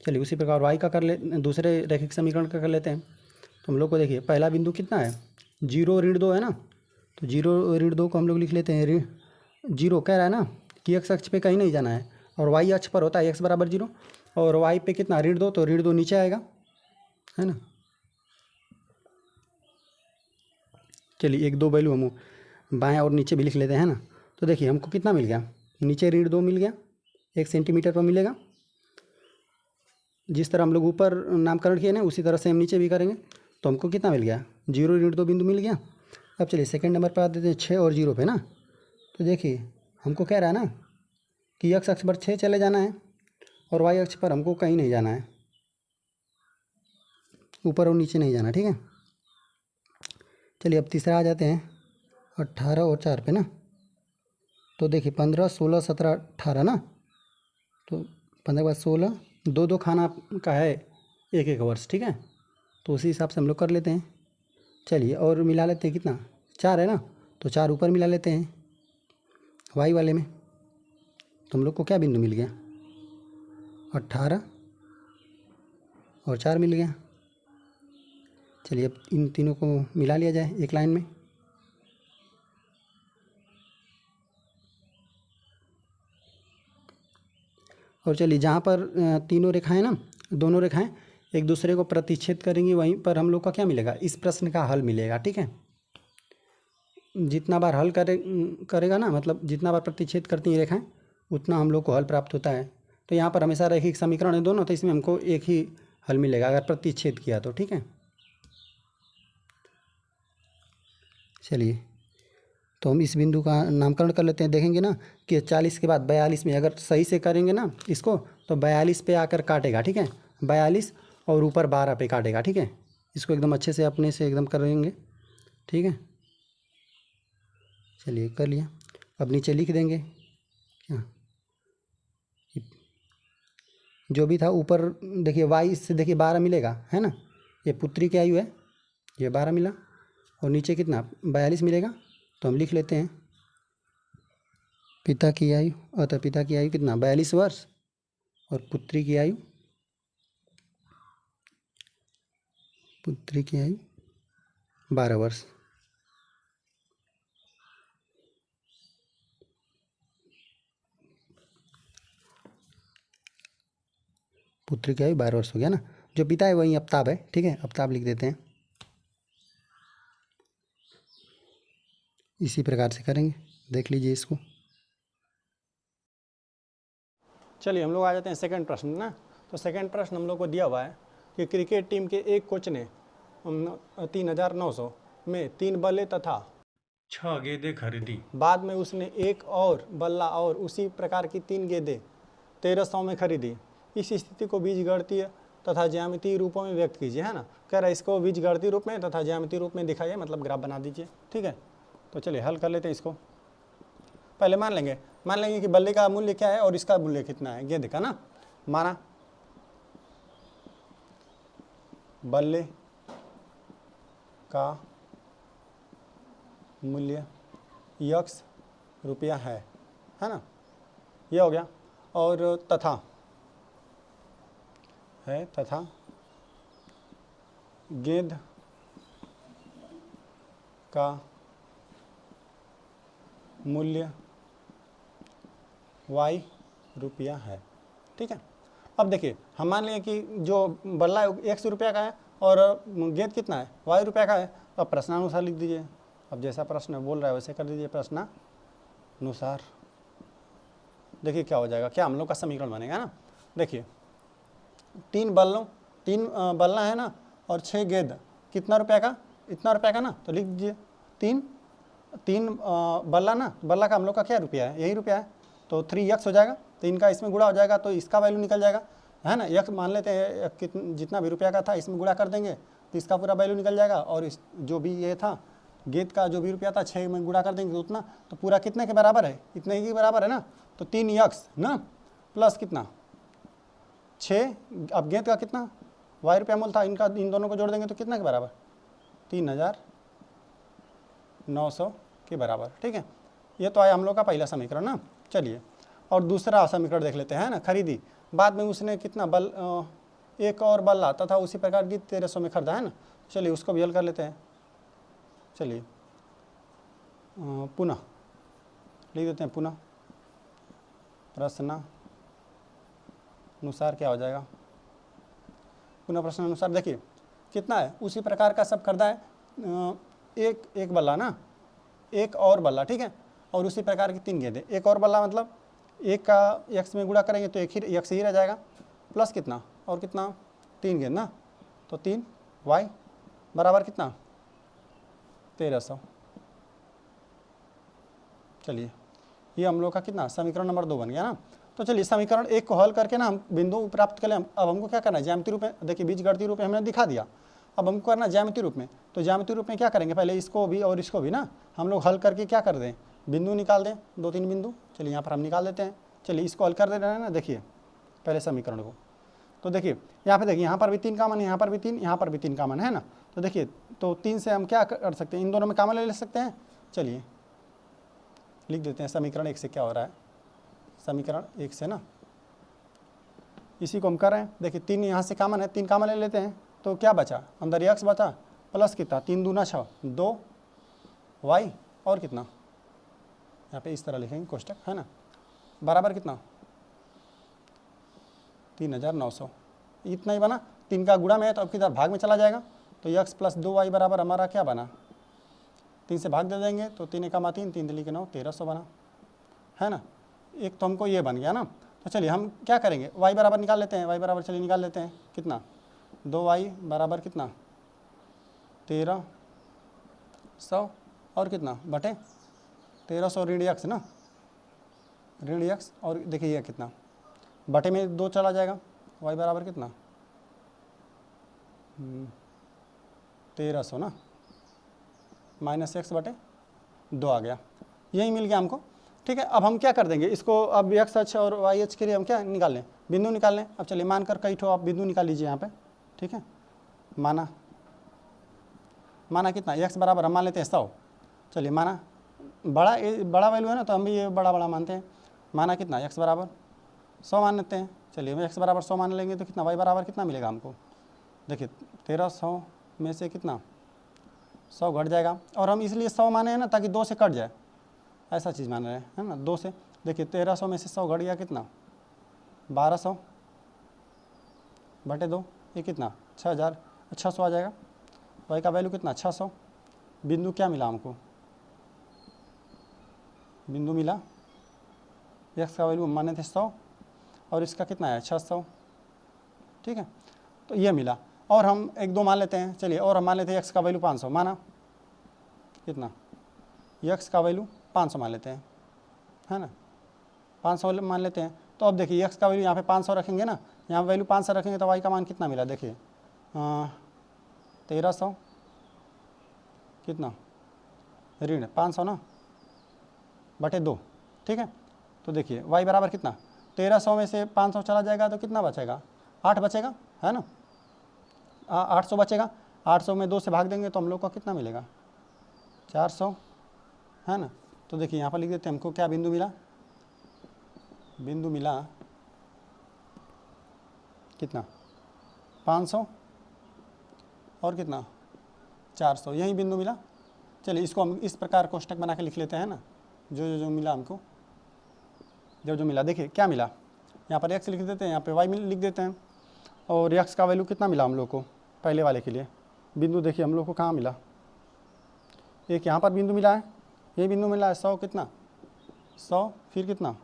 चलिए उसी प्रकार y का कर ले, दूसरे रैखिक समीकरण का कर लेते हैं। तो हम लोग को देखिए पहला बिंदु कितना है, 0 ऋण 2 है ना, तो 0 ऋण 2 को हम लोग लिख लेते हैं। 0 कह रहा है ना कि x अक्ष पे कहीं नहीं जाना है और y अक्ष पर होता है x बराबर 0, और y पे कितना ऋण 2, तो ऋण 2 नीचे आएगा, है ना। चलिए 1 2 वैल्यू हम बाएं और नीचे भी लिख लेते हैं ना। तो देखिए हमको कितना मिल गया, नीचे ऋण 2 मिल गया, 1 सेंटीमीटर पर मिलेगा। जिस तरह हम लोग ऊपर नामकरण किए ना उसी तरह से हम नीचे भी करेंगे। तो हमको कितना मिल गया, 0 ऋण 2 बिंदु मिल गया। अब चलिए सेकंड नंबर पर आ देते हैं 6 और 0 पे ना। तो देखिए हमको कह रहा है ना कि x अक्ष पर 6 चले जाना है और y अक्ष पर हमको कहीं नहीं जाना है, ऊपर और नीचे नहीं जाना, ठीक है। चलिए अब तीसरा आ जाते हैं 18 और 4 पे ना। तो देखिए 15 16 17 18 ना, तो 15 के बाद 16, 2 2 खाना का है 1 1 वर्ष, ठीक है। तो उसी हिसाब से हम लोग कर लेते हैं। चलिए और मिला लेते हैं, कितना 4 है ना, तो 4 ऊपर मिला लेते हैं y वाले में। तो हम लोग को क्या बिंदु मिल गया, 18 और 4 मिल गया। चलिए अब इन तीनों को मिला लिया जाए एक लाइन में। और चलिए जहाँ पर तीनों रेखाएं ना, दोनों रेखाएं एक दूसरे को प्रतिच्छेद करेंगी, वहीं पर हम लोग का क्या मिलेगा, इस प्रश्न का हल मिलेगा, ठीक है। जितना बार हल करेगा ना, मतलब जितना बार प्रतिच्छेद करती हैं रेखाएं उतना हम लोग को हल प्राप्त होता है। तो यहाँ पर हमेशा रैखिक समीकरण है दोनों, तो इसमें हमको एक ही हल मिलेगा अगर प्रतिच्छेद किया तो, ठीक है। चलिए तो हम इस बिंदु का नामकरण कर लेते हैं। देखेंगे ना कि 40 के बाद 42 में अगर सही से करेंगे ना इसको, तो 42 पे आकर काटेगा, ठीक है। 42 और ऊपर 12 पे काटेगा, ठीक है। इसको एकदम अच्छे से अपने से एकदम करेंगे, ठीक है। चलिए कर लिया। अब नीचे लिख देंगे क्या, जो भी था ऊपर देखिए y से देखिए 12 मिलेगा, है ना। ये पुत्री की आयु है, ये 12 मिला, और नीचे कितना 42 मिलेगा। तो हम लिख लेते हैं पिता की आयु, अतः पिता की आयु कितना 42 वर्ष और पुत्री की आयु 12 वर्ष। पुत्री की आयु 12 वर्ष हो गया ना। जो पिता है वही अवताप है, ठीक है, अवताप लिख देते हैं। इसी प्रकार से करेंगे, देख लीजिए इसको। चलिए हम लोग आ जाते हैं सेकंड प्रश्न ना। तो सेकंड प्रश्न हम लोग को दिया हुआ है कि क्रिकेट टीम के एक कोच ने 3900 में 3 बल्ले तथा 6 गेंदें खरीदी। बाद में उसने एक और बल्ला और उसी प्रकार की 3 गेंदें 1300 में खरीदी। इस स्थिति को बीजगणितीय तथा ज्यामितीय रूपों में व्यक्त कीजिए, है ना। कह रहा है इसको बीजगणितीय रूप में तथा ज्यामितीय रूप में दिखाइए, मतलब ग्राफ बना दीजिए, ठीक है। तो चलिए हल कर लेते हैं इसको। पहले मान लेंगे कि बल्ले का मूल्य क्या है और इसका मूल्य कितना है, गेंद का ना। माना बल्ले का मूल्य x रुपया है ना, ये हो गया। और तथा गेंद का मूल्य y रुपया है, ठीक है। अब देखिए हम मान लें कि जो बल्ला x रुपया का है और गेंद कितना है, y रुपया का है। अब प्रश्नानुसार लिख दीजिए। अब जैसा प्रश्न बोल रहा है वैसे कर दीजिए प्रश्नानुसार। देखिए क्या हो जाएगा, क्या हम लोग का समीकरण बनेगा ना। देखिए 3 बल्ला है ना और 6 गेंद, कितना रुपया का, इतना रुपया का ना। तो लिख दीजिए 3 बल्ला ना, बल्ला का हम लोग का क्या रुपया है, यही रुपया है। तो 3x हो जाएगा, तो इनका इसमें गुणा हो जाएगा, तो इसका वैल्यू निकल जाएगा, है ना। x मान लेते हैं जितना भी रुपया का था इसमें गुणा कर देंगे तो इसका पूरा वैल्यू निकल जाएगा। और इस जो भी ये था गेंद का जो भी रुपया था 6 में गुणा कर देंगे तो उतना, तो पूरा कितने के बराबर है, इतने ही के बराबर है ना। तो 3x ना प्लस कितना 6, अब गेंद का कितना y रुपया मूल था, इनका इन दोनों को जोड़ देंगे तो कितना के बराबर 3900 के बराबर, ठीक है। ये तो आया हम लोग का पहला समीकरण ना। चलिए और दूसरा समीकरण देख लेते हैं ना, खरीदी। बाद में उसने कितना बल एक और बल आता था उसी प्रकार की 1300 में खरीदा है ना। चलिए उसको भी हल कर लेते हैं। चलिए पुनः लिख देते हैं, पुनः प्रश्न अनुसार क्या हो जाएगा, पुनः प्रश्न अनुसार देखिए कितना है, उसी प्रकार का सब खरीदा है, एक बल्ला ना, एक और बल्ला, ठीक है, और उसी प्रकार की 3 गेंदें, एक और बल्ला मतलब एक का x में गुणा करेंगे तो एक ही x ही रह जाएगा, प्लस कितना और कितना 3 गेंद ना, तो 3y बराबर कितना 1300। चलिए ये हम लोग का कितना समीकरण नंबर 2 बन गया ना। तो चलिए समीकरण 1 को हल करके ना हम बिंदु प्राप्त कर ले। अब हमको क्या करना है, ज्यामितीय रूप में, देखिए बीजगणितीय रूप में हमने दिखा दिया, अब हमको करना ज्यामितीय रूप में। तो ज्यामितीय रूप में क्या करेंगे, पहले इसको भी और इसको भी ना हम लोग हल करके क्या कर दें, बिंदु निकाल दें, 2-3 बिंदु। चलिए यहाँ पर हम निकाल देते हैं। चलिए इसको हल कर दे रहे हैं ना, देखिए पहले समीकरण को। तो देखिए यहाँ पे देखिए, यहाँ पर भी 3 कामन है, यहाँ पर भी 3, यहाँ पर भी 3 कामन है ना। तो देखिए तो 3 से हम क्या कर सकते हैं, इन दोनों में कामन ले सकते हैं। चलिए लिख देते हैं समीकरण 1 से क्या हो रहा है, समीकरण 1 से ना इसी को हम कर रहे हैं। देखिए 3 यहाँ से कामन है, 3 कामन ले लेते हैं तो क्या बचा, अंदर x बचा प्लस कितना 3 दूना 6 2y और कितना, यहाँ पे इस तरह लिखेंगे कोष्टक है ना, बराबर कितना 3900। इतना ही बना, 3 का गुणा में है तो अब किधर भाग में चला जाएगा, तो x प्लस 2y बराबर हमारा क्या बना, 3 से भाग दे देंगे तो 3 का 3 3 3 9 1300 बना है ना। एक तो हमको ये बन गया ना। तो चलिए हम क्या करेंगे, y बराबर निकाल लेते हैं, y बराबर चलिए निकाल लेते हैं, कितना 2y बराबर कितना 1300 और कितना बटे 1300 ऋण x ना, ऋण x, और देखिए ये कितना बटे में 2 चला जाएगा, y बराबर कितना 1300 ना माइनस x बटे 2 आ गया, यही मिल गया हमको। ठीक है, अब हम क्या कर देंगे इसको, अब x अक्ष और y अक्ष के लिए हम क्या निकाल लें, बिंदु निकाल लें। अब चलिए मानकर कई ठो आप बिंदु निकाल लीजिए यहाँ पे, ठीक है। माना कितना x बराबर हम मान लेते हैं 100। चलिए माना बड़ा वैल्यू है ना, तो हम भी ये बड़ा मानते हैं। माना कितना x बराबर 100 मान लेते हैं। चलिए x बराबर 100 मान लेंगे तो कितना y बराबर कितना मिलेगा हमको, देखिए 1300 में से कितना 100 घट जाएगा, और हम इसलिए 100 माने हैं ना ताकि 2 से कट जाए, ऐसा चीज़ मान रहे हैं है ना, 2 से। देखिए 1300 में से 100 घट गया कितना 1200 बटे 2, ये कितना 600 आ जाएगा। y का वैल्यू कितना 600। बिंदु क्या मिला हमको, बिंदु मिला x का वैल्यू माने थे 100 और इसका कितना है 600, ठीक है। तो ये मिला, और हम 1 2 मान लेते हैं। चलिए और हम मान लेते हैं x का वैल्यू 500, माना कितना x का वैल्यू 500 मान लेते हैं है ना, 500 मान लेते हैं। तो अब देखिए x का वैल्यू यहाँ पे 500 रखेंगे ना, यहाँ वैल्यू 500 रखेंगे तो y का मान कितना मिला, देखिए 1300 कितना ऋण 500 ना बटे 2, ठीक है। तो देखिए y बराबर कितना 1300 में से 500 चला जाएगा तो कितना बचेगा 8 बचेगा है ना, 800 बचेगा। 800 में 2 से भाग देंगे तो हम लोग को कितना मिलेगा 400 है ना। तो देखिए यहाँ पर लिख देते हैं, हमको क्या बिंदु मिला, बिंदु मिला कितना 500 और कितना 400, यही बिंदु मिला। चलिए इसको हम इस प्रकार कोष्टक बना के लिख लेते हैं ना, जो मिला हमको, जो मिला देखिए क्या मिला, यहाँ पर x लिख देते हैं, यहाँ पे y लिख देते हैं, और x का वैल्यू कितना मिला हम लोग को पहले वाले के लिए। बिंदु देखिए हम लोग को कहाँ मिला, एक यहाँ पर बिंदु मिला है, ये बिंदु मिला है 100 कितना 100, फिर कितना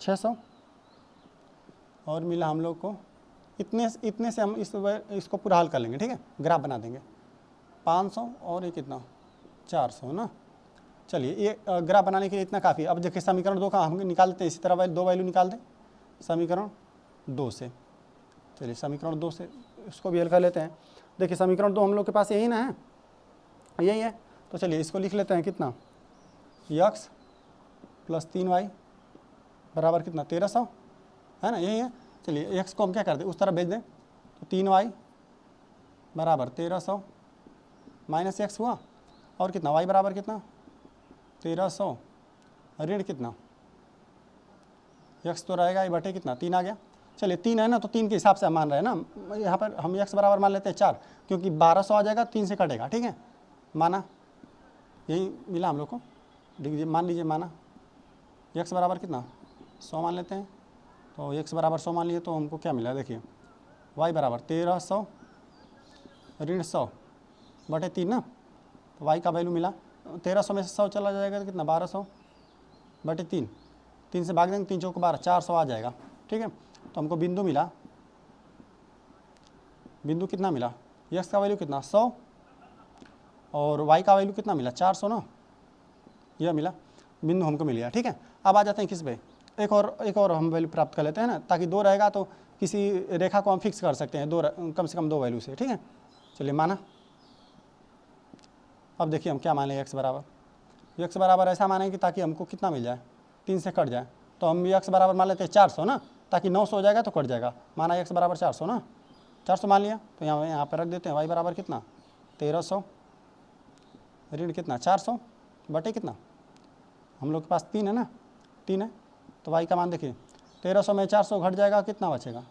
600, और मिला हम लोग को इतने से हम इसको पूरा हल कर लेंगे, ठीक है, ग्राफ बना देंगे 500 और ये कितना 400 ना। चलिए ये ग्राफ बनाने के लिए इतना काफ़ी। अब देखिए समीकरण 2 का हम निकाल देते हैं, इसी तरह 2 वैल्यू निकाल दें समीकरण 2 से। चलिए समीकरण 2 से इसको भी हल कर लेते हैं। देखिए समीकरण 2 हम लोग के पास यही ना है, यही है। तो चलिए इसको लिख लेते हैं, कितना x प्लस 3y बराबर कितना 1300 है ना, यही है। चलिए x को हम क्या कर दें उस तरफ भेज दें, तो 3y बराबर 1300 माइनस x हुआ, और कितना y बराबर कितना 1300 ऋण कितना x तो रहेगा ये बटे कितना 3 आ गया, चलिए 3 है ना, तो 3 के हिसाब से हम मान रहे हैं ना, यहाँ पर हम x बराबर मान लेते हैं 4, क्योंकि 1200 आ जाएगा, 3 से कटेगा, ठीक है, माना, यही मिला हम लोग को, मान लीजिए माना, x बराबर कितना 100 मान लेते हैं, तो x बराबर 100 मान लिए, तो हमको क्या मिला देखिए, y बराबर 1300 ऋण 100 बटे 3 ना, तो y का वैल्यू मिला 1300 में से 100 चला जाएगा तो कितना 1200 बटे 3, 3 से भाग देंगे, 3 चौक 12, 400 आ जाएगा, ठीक है। तो हमको बिंदु मिला, बिंदु कितना मिला, x का वैल्यू कितना 100 और y का वैल्यू कितना मिला 400 ना, यह मिला, बिंदु हमको मिल गया, ठीक है। अब आ जाते हैं किस पे, एक और हम वैल्यू प्राप्त कर लेते हैं ना, ताकि 2 रहेगा तो किसी रेखा को हम फिक्स कर सकते हैं, कम से कम 2 वैल्यू से, ठीक है। चलिए माना, अब देखिए हम क्या माने, x बराबर ऐसा माने कि ताकि हमको कितना मिल जाए, 3 से कट जाए, तो हम x बराबर मान लेते हैं 400 ना, ताकि 900 हो जाएगा तो कट जाएगा, माना x बराबर 400 ना, 400 मान लिया, तो यहाँ पर रख देते हैं y बराबर कितना 1300 ऋण कितना 400 बटे कितना, हम लोग के पास 3 है ना, 3 है, तो y का मान देखिए 1300 में 400 घट जाएगा, कितना बचेगा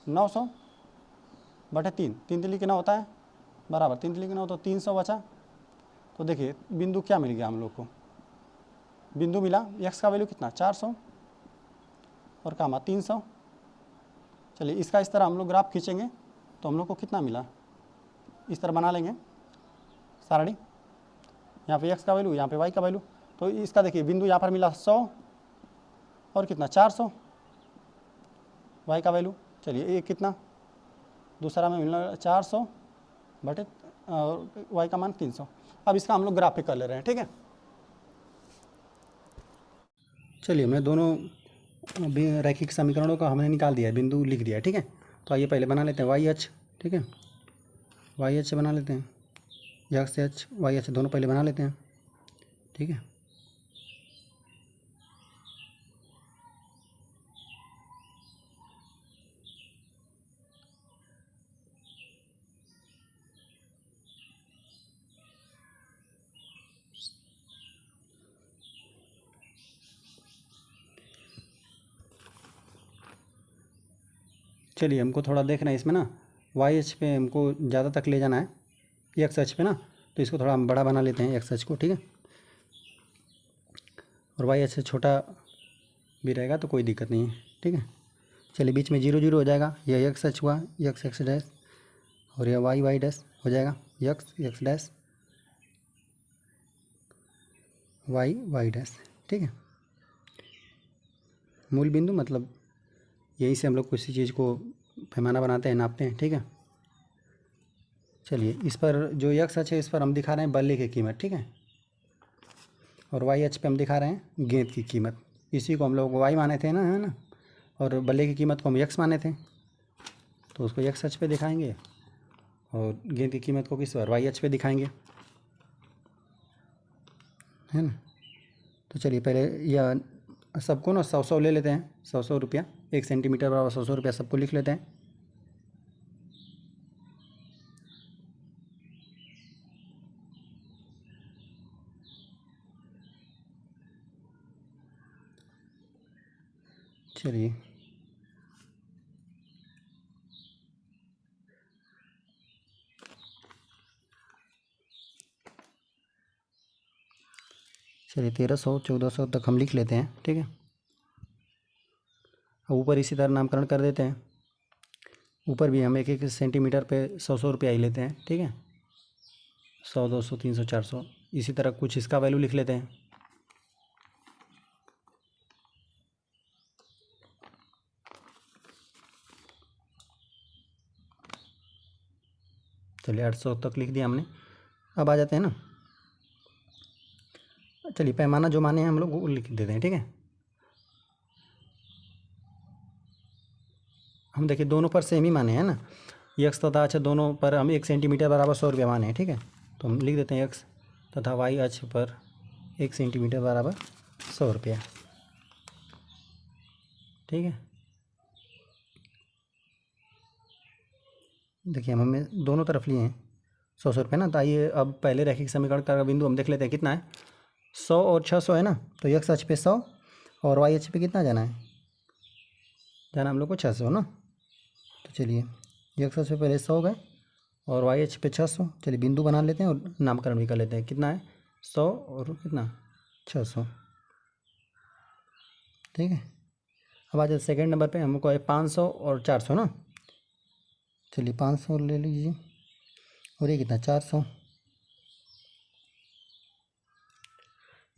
900 बटे 3, 3 तिली कितना होता है बराबर 3 तिली कितना हो, तो 300 बचा। तो देखिए बिंदु क्या मिल गया हम लोग को, बिंदु मिला, x का वैल्यू कितना 400 और कामा 300। चलिए इसका इस तरह हम लोग ग्राफ खींचेंगे तो हम लोग को कितना मिला, इस तरह बना लेंगे सारणी, यहाँ पे x का वैल्यू, यहाँ पे y का वैल्यू, तो इसका देखिए बिंदु यहाँ पर मिला 100 और कितना 400 y का वैल्यू, चलिए एक कितना, दूसरा में मिलना 400 बटे y का मान 300। अब इसका हम लोग ग्राफ पे कर ले रहे हैं, ठीक है। चलिए मैं दोनों रैखिक समीकरणों का हमने निकाल दिया है, बिंदु लिख दिया है, ठीक है। तो आइए पहले बना लेते हैं वाई एच, ठीक है, वाई एच बना लेते हैं, एक्स एच वाई एच दोनों पहले बना लेते हैं, ठीक है। चलिए हमको थोड़ा देखना है इसमें ना, वाई एच पे हमको ज़्यादा तक ले जाना है, एक्स एच पे ना, तो इसको थोड़ा हम बड़ा बना लेते हैं एक्स एच को, ठीक है, और वाई एच से छोटा भी रहेगा तो कोई दिक्कत नहीं है, ठीक है। चलिए बीच में 0 0 हो जाएगा, यह एक्स एच हुआ, एक्स एक्स डैश, और यह वाई वाई डैश हो जाएगा, X X dash Y Y dash, ठीक है। मूल बिंदु मतलब यहीं से हम लोग किसी चीज़ को पैमाना बनाते हैं, नापते हैं, ठीक है। चलिए इस पर जो एक्स एच है इस पर हम दिखा रहे हैं बल्ले की कीमत, ठीक है, और वाई एच पे हम दिखा रहे हैं गेंद की कीमत, इसी को हम लोग वाई माने थे ना, है ना, और बल्ले की कीमत को हम एक्स माने थे, तो उसको एक्स एच पे दिखाएंगे और गेंद की कीमत को किस पर वाई एच पे दिखाएंगे, है ना। तो चलिए पहले यह सबको ना 100 ले लेते हैं, 100 रुपया, 1 सेंटीमीटर बराबर 100 रुपया सबको लिख लेते हैं। चलिए चलिए 1300 1400 तक हम लिख लेते हैं, ठीक है। अब ऊपर इसी तरह नामकरण कर देते हैं, ऊपर भी हम 1 1 सेंटीमीटर पे 100 रुपया ही लेते हैं, ठीक है, 100 200 300 400, इसी तरह कुछ इसका वैल्यू लिख लेते हैं। चलिए 800 तक लिख दिया हमने। अब आ जाते हैं ना, चलिए पैमाना जो माने हैं हम लोग वो लिख देते हैं, ठीक है। हम देखिए दोनों पर सेम ही माने हैं ना, एक्स तथा अच्छा दोनों पर हम 1 सेंटीमीटर बराबर 100 रुपया माने हैं, ठीक है। तो हम लिख देते हैं एक्स तथा वाई अक्ष पर 1 सेंटीमीटर बराबर 100 रुपया, ठीक है। देखिए हम हमें दोनों तरफ लिए हैं 100 रुपये ना, तो आइए अब पहले रैखिक समीकरण का बिंदु हम देख लेते हैं कितना है, 100 और 600 है ना, तो एक्स अक्ष पे 100 और वाई अक्ष पे कितना जाना है जाना हम लोग को 600 ना। तो चलिए x अक्ष पे पहले 100 गए और y अक्ष पे 600। चलिए बिंदु बना लेते हैं और नामकरण भी कर लेते हैं। कितना है 100 और कितना 600, ठीक है। अब आ जाए सेकेंड नंबर पे, हमको है 500 और 400 ना। चलिए 500 ले लीजिए और ये कितना 400।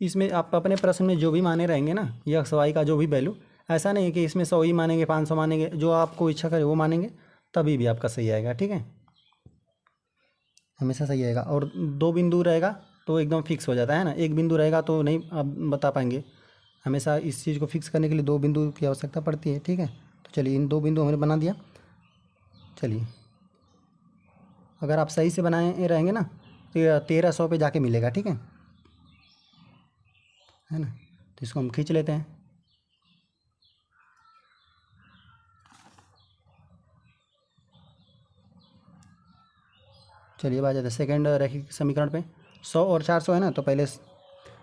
इसमें आप अपने प्रश्न में जो भी माने रहेंगे ना, यक्स वाई का जो भी वैल्यू, ऐसा नहीं है कि इसमें 100 ही मानेंगे 500 मानेंगे, जो आपको इच्छा करे वो मानेंगे, तभी भी आपका सही आएगा, ठीक है। हमेशा सही आएगा। और 2 बिंदु रहेगा तो एकदम फिक्स हो जाता है ना, एक बिंदु रहेगा तो नहीं आप बता पाएंगे। हमेशा इस चीज़ को फिक्स करने के लिए 2 बिंदु की आवश्यकता पड़ती है, ठीक है। तो चलिए इन 2 बिंदु हमने बना दिया। चलिए अगर आप सही से बनाए रहेंगे ना तो 1300 पे जाके मिलेगा, ठीक है ना। तो इसको हम खींच लेते हैं। चलिए अब आ जाते हैं सेकेंड रैखिक समीकरण पे। 100 और 400 है ना, तो पहले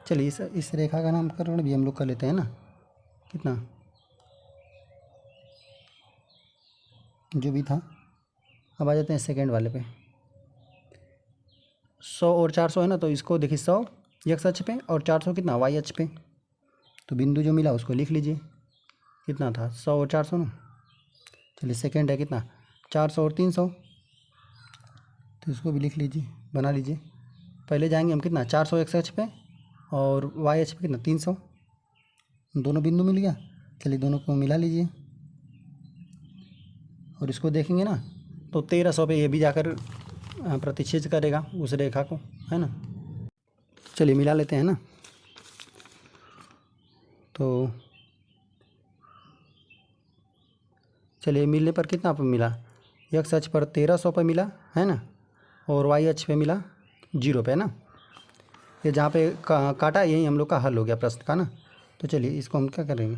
चलिए इस रेखा का नामकरण भी हम लोग कर लेते हैं ना। कितना जो भी था। अब आ जाते हैं सेकेंड वाले पे। 100 और 400 है ना, तो इसको देखिए 100 x अक्ष पे और 400 कितना y अक्ष पे। तो बिंदु जो मिला उसको लिख लीजिए। कितना था 100 और 400 ना। चलिए सेकेंड है कितना 400 और 300, तो इसको भी लिख लीजिए, बना लीजिए। पहले जाएंगे हम कितना 400 x अक्ष पे और y अक्ष पे कितना 300, दोनों बिंदु मिल गया। चलिए दोनों को मिला लीजिए और इसको देखेंगे ना तो 1300 पे ये भी जाकर प्रतिच्छेद करेगा उस रेखा को, है ना। चलिए मिला लेते हैं ना। तो चलिए मिलने पर कितना पे मिला, x अक्ष पर 1300 पे मिला, है ना, और y अक्ष पे मिला 0 पे, ना। ये जहाँ पे काटा यही हम लोग का हल हो गया प्रश्न का ना। तो चलिए इसको हम क्या करेंगे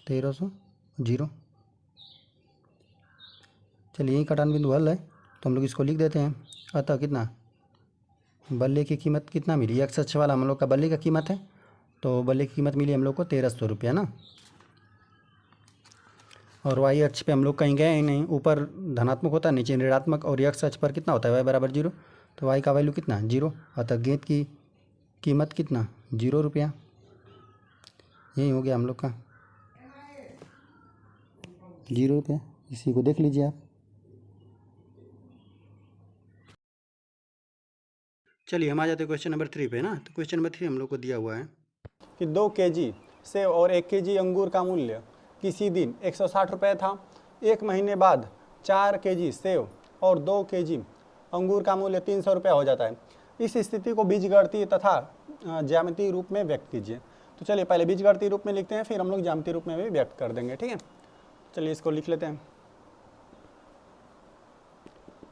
1300 0। चलिए यही कटान बिंदु हल है, तो हम लोग इसको लिख देते हैं। अतः कितना बल्ले की कीमत कितना मिली, x अक्ष वाला हम लोग का बल्ले का कीमत है, तो बल्ले की कीमत मिली हम लोग को 1300 रुपया ना। और y अक्ष पे हम लोग कहीं गए ही नहीं, ऊपर धनात्मक होता है नीचे ऋणात्मक, और x अक्ष पर कितना होता है y बराबर 0, तो y का वैल्यू कितना 0। अतः गेंद की कीमत कितना 0 रुपया। यही हो गया हम लोग का 0 रुपया। इसी को देख लीजिए आप। चलिए हम आ जाते हैं क्वेश्चन नंबर 3 पे ना। तो क्वेश्चन नंबर 3 हम लोग को दिया हुआ है कि 2 केजी सेब और 1 केजी अंगूर का मूल्य किसी दिन 160 रुपये था। 1 महीने बाद 4 केजी सेब और 2 केजी अंगूर का मूल्य 300 रुपये हो जाता है। इस स्थिति को बीजगणितीय तथा ज्यामितीय रूप में व्यक्त कीजिए। तो चलिए पहले बीजगणितीय रूप में लिखते हैं, फिर हम लोग ज्यामितीय रूप में भी व्यक्त कर देंगे, ठीक है। चलिए इसको लिख लेते हैं।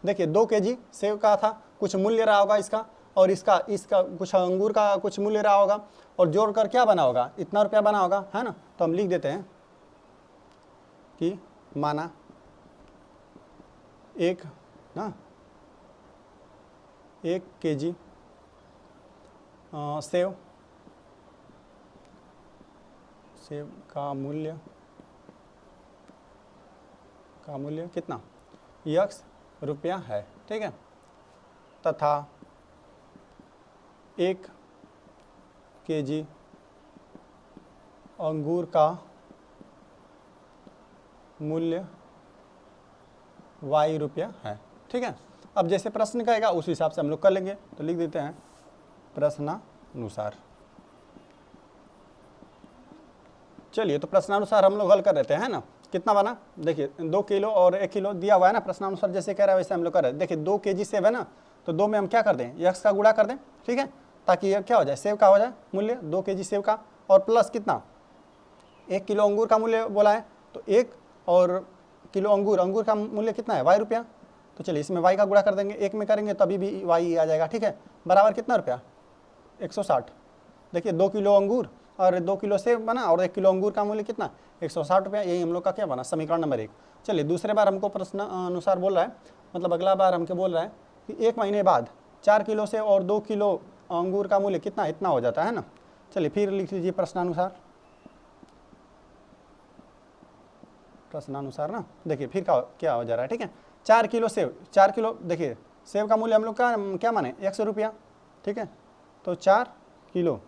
देखिए 2 केजी सेब का था, कुछ मूल्य रहा होगा इसका, और इसका कुछ अंगूर का कुछ मूल्य रहा होगा, और जोड़कर क्या बना होगा, इतना रुपया बना होगा, है ना। तो हम लिख देते हैं कि माना 1 केजी सेब का मूल्य कितना x रुपया है, ठीक है, तथा 1 केजी अंगूर का मूल्य y रुपया है, ठीक है। अब जैसे प्रश्न कहेगा उस हिसाब से हम लोग कर लेंगे। तो लिख देते हैं प्रश्नानुसार। चलिए तो प्रश्नानुसार हम लोग हल कर लेते हैं, है ना। कितना बना, देखिए 2 किलो और 1 किलो दिया हुआ है ना, प्रश्नानुसार जैसे कह रहा है वैसे हम लोग कर रहे हैं। देखिए 2 केजी सेब है ना, तो 2 में हम क्या कर दें x का गुणा कर दें, ठीक है, ताकि ये क्या हो जाए सेब का हो जाए मूल्य 2 केजी सेब का, और प्लस कितना 1 किलो अंगूर का मूल्य बोला है, तो 1 और किलो अंगूर का मूल्य कितना है y रुपया। तो चलिए इसमें y का गुणा कर देंगे, 1 में करेंगे तभी भी y आ जाएगा, ठीक है, बराबर कितना रुपया 160। देखिए 2 किलो अंगूर और 2 किलो सेब बना, और 1 किलो अंगूर का मूल्य कितना 160 रुपया। यही हम लोग का क्या बना समीकरण नंबर 1। चलिए दूसरे बार हमको प्रश्न अनुसार बोल रहा है, मतलब अगला बार हमको बोल रहा है कि 1 महीने बाद 4 किलो से और 2 किलो अंगूर का मूल्य कितना इतना हो जाता है ना। चलिए फिर लिख लीजिए प्रश्नानुसार। प्रश्नानुसार ना। देखिए फिर क्या हो जा रहा है, ठीक है। 4 किलो सेब, 4 किलो, देखिए सेब का मूल्य हम लोग का क्या माने 100 रुपया, ठीक है। तो 4 किलो,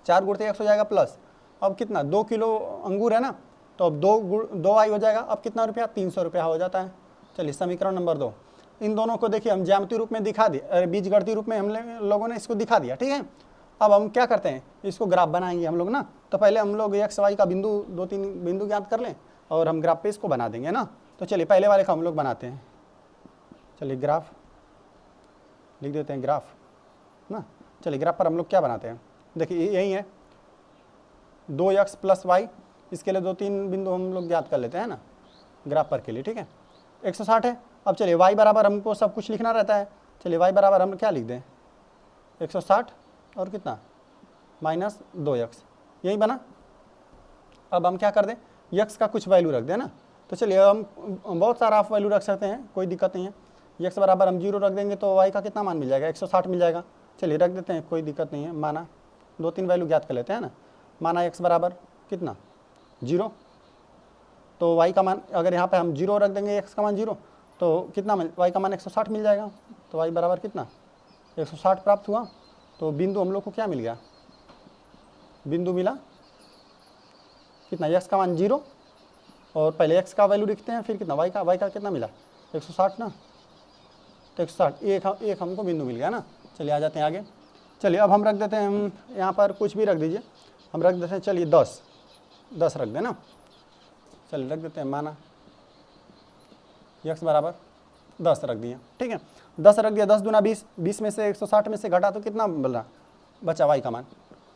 4 गुणते 100 हो जाएगा प्लस, अब कितना 2 किलो अंगूर है ना, तो अब 2 आई हो जाएगा, अब कितना रुपया 300 रुपया हो जाता है। चलिए समीकरण नंबर 2, इन दोनों को देखिए हम ज्यामितीय रूप में दिखा दिए, बीजगणितीय रूप में हम लोगों ने इसको दिखा दिया, ठीक है। अब हम क्या करते हैं, इसको ग्राफ बनाएंगे हम लोग ना। तो पहले हम लोग एक्स वाई का बिंदु 2-3 बिंदु ज्ञात कर लें और हम ग्राफ पे इसको बना देंगे ना। तो चलिए पहले वाले का हम लोग बनाते हैं। चलिए ग्राफ लिख देते हैं, ग्राफ ना। चलिए ग्राफ पर हम लोग क्या बनाते हैं, देखिए यही है 2x + y, इसके लिए 2-3 बिंदु हम लोग ज्ञात कर लेते हैं ना ग्राफ पर के लिए, ठीक है। 160 है। अब चलिए y बराबर हमको सब कुछ लिखना रहता है। चलिए y बराबर हम क्या लिख दें 160 और कितना -2x, यही बना। अब हम क्या कर दें, x का कुछ वैल्यू रख दें ना। तो चलिए हम बहुत सारा आप वैल्यू रख सकते हैं, कोई दिक्कत नहीं है। x बराबर हम 0 रख देंगे तो y का कितना मान मिल जाएगा 160 मिल जाएगा। चलिए रख देते हैं, कोई दिक्कत नहीं है। माना 2-3 वैल्यू ज्ञात कर लेते हैं ना। माना x बराबर कितना 0, तो y का मान अगर यहाँ पे हम 0 रख देंगे, x का मान 0, तो कितना y का मान 160 मिल जाएगा। तो y बराबर कितना 160 प्राप्त हुआ। तो बिंदु हम लोग को क्या मिल गया, बिंदु मिला कितना x का मान 0, और पहले x का वैल्यू लिखते हैं, फिर कितना y का कितना मिला 160 ना। तो 160 एक हमको बिंदु मिल गया ना। चलिए आ जाते हैं आगे। चलिए अब हम रख देते हैं, हम यहाँ पर कुछ भी रख दीजिए, हम रख देते हैं चलिए 10 रख दें ना। चलिए रख देते हैं, माना x बराबर 10 रख दिया, ठीक है। 10 रख दिया, 10 दूना 20, 20 में से 160 में से घटा तो कितना बचा y का मान।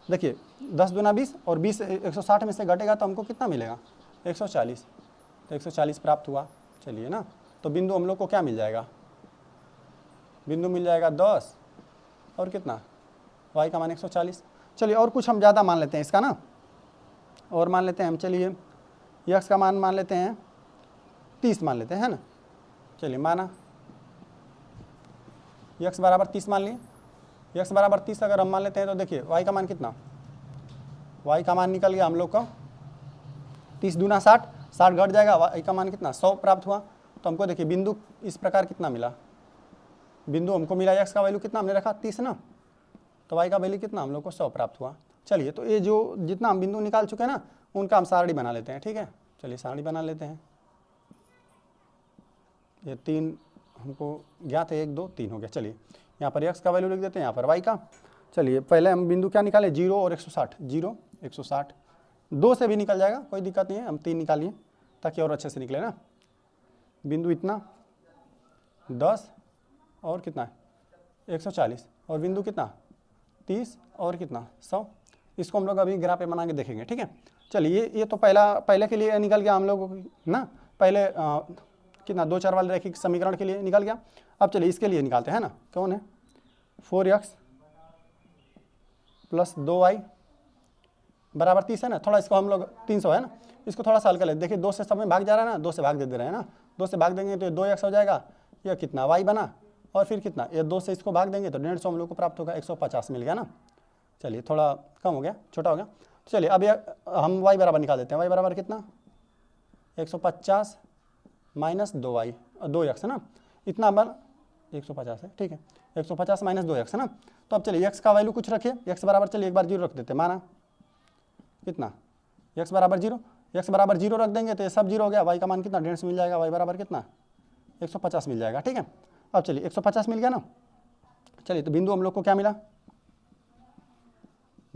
देखिए 10 दूना 20 और 20 160 में से घटेगा तो हमको कितना मिलेगा 140, तो 140 प्राप्त हुआ। चलिए ना, तो बिंदु हम लोग को क्या मिल जाएगा, बिंदु मिल जाएगा 10 और कितना y का मान 140। चलिए और कुछ हम ज़्यादा मान लेते हैं इसका ना, और मान लेते हैं हम, चलिए x का मान लेते हैं 30 मान लेते हैं ना। चलिए माना x बराबर 30 मान लिए। x बराबर 30 अगर हम मान लेते हैं तो देखिए y का मान कितना, y का मान निकल गया हम लोग का 30 दूना 60, 60 घट जाएगा, y का मान कितना 100 प्राप्त हुआ। तो हमको देखिए बिंदु इस प्रकार कितना मिला, बिंदु हमको मिला x का वैल्यू कितना हमने रखा 30 ना, तो y का वैल्यू कितना हम लोग को 100 प्राप्त हुआ। चलिए तो ये जो जितना हम बिंदु निकाल चुके हैं ना, उनका हम सारणी बना लेते हैं, ठीक है। चलिए सारणी बना लेते हैं। ये 3 हमको ज्ञात है, 1 2 3 हो गया। चलिए यहाँ पर x का वैल्यू लिख देते हैं, यहाँ पर y का। चलिए पहले हम बिंदु क्या निकाले 0 और 160, 0 160, 2 से भी निकल जाएगा, कोई दिक्कत नहीं है, हम 3 निकालिए ताकि और अच्छे से निकले ना। बिंदु इतना 10 और कितना 140, और बिंदु कितना 30 और कितना 100। इसको हम लोग अभी ग्राफ पे बना के देखेंगे, ठीक है। चलिए ये तो पहले के लिए निकल गया हम लोग ना, पहले कितना 2-4 वाले रैखिक समीकरण के लिए निकल गया। अब चलिए इसके लिए निकालते हैं ना, कौन है 4x + 2y बराबर 30 है ना। थोड़ा इसको हम लोग 300 है ना, इसको थोड़ा सा हल कर लेते। देखिए 2 से सब में भाग जा रहा है ना, 2 से भाग दे रहे हैं ना, 2 से भाग देंगे तो 2x हो जाएगा, यह कितना y बना, और फिर कितना ये 2 से इसको भाग देंगे तो 150 हम लोग को प्राप्त होगा, 150 मिल गया ना। चलिए थोड़ा कम हो गया, छोटा हो गया। चलिए अब हम y बराबर निकाल देते हैं, y बराबर कितना 150 - 2y 2x है ना, इतना बन 150 है, ठीक है। 150 - 2x है ना। तो अब चलिए x का वैल्यू कुछ रखिए, x बराबर चलिए एक बार 0 रख देते हैं, माना कितना x बराबर 0, x बराबर 0 रख देंगे तो ये सब 0 हो गया, y का मान कितना 150 मिल जाएगा, y बराबर कितना 150 मिल जाएगा, ठीक है। अब चलिए 150 मिल गया ना। चलिए तो बिंदु हम लोग को क्या मिला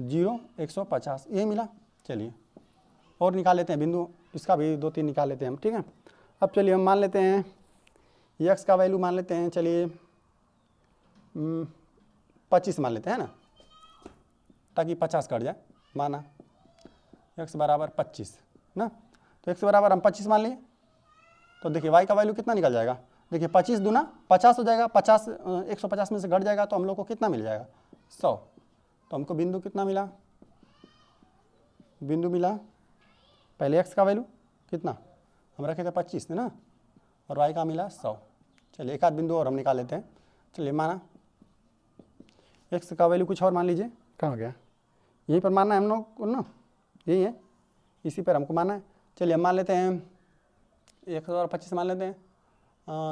0 150 यही मिला। चलिए और निकाल लेते हैं बिंदु, इसका भी 2-3 निकाल लेते हैं हम, ठीक है। अब चलिए हम मान लेते हैं x का वैल्यू मान लेते हैं, चलिए 25 मान लेते हैं ना, ताकि 50 कट जाए। माना x बराबर 25 ना, तो x बराबर हम 25 मान लिए। तो देखिए y का वैल्यू कितना निकल जाएगा, देखिए 25 दूना 50 हो जाएगा, 50 150 में से घट जाएगा तो हम लोग को कितना मिल जाएगा 100। तो हमको बिंदु कितना मिला, बिंदु मिला पहले x का वैल्यू कितना हम रखे थे 25 ना, और y का मिला 100। चलिए एक आध बिंदु और हम निकाल लेते हैं। चलिए माना x का वैल्यू कुछ और मान लीजिए, कहाँ हो गया, यहीं पर मानना है हम लोग को ना, यही है, इसी पर हमको मानना है। चलिए हम मान लेते हैं 100 और 25 मान लेते हैं,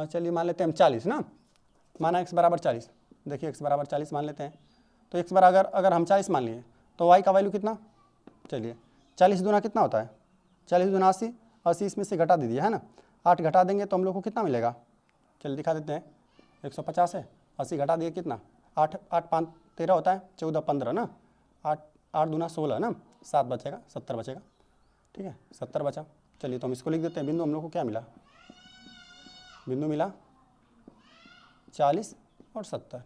चलिए मान लेते हैं हम 40 ना, माना x बराबर 40, देखिए x बराबर 40 मान लेते हैं। तो x बराबर अगर हम 40 मान लिए तो y का वैल्यू कितना, चलिए 40 दूना कितना होता है, 40 दूना 80, 80 इसमें से घटा दीजिए है ना, 8 घटा देंगे तो हम लोग को कितना मिलेगा, चलिए दिखा देते हैं। 150 है, 80 घटा दिए कितना, 8 8 5 13 होता है, 14 15 ना, 8 8 दूना 16 ना, 7 बचेगा, 70 बचेगा, ठीक है 70 बचा। चलिए तो हम इसको लिख देते हैं, बिंदु हम लोग को क्या मिला, बिंदु मिला 40 और 70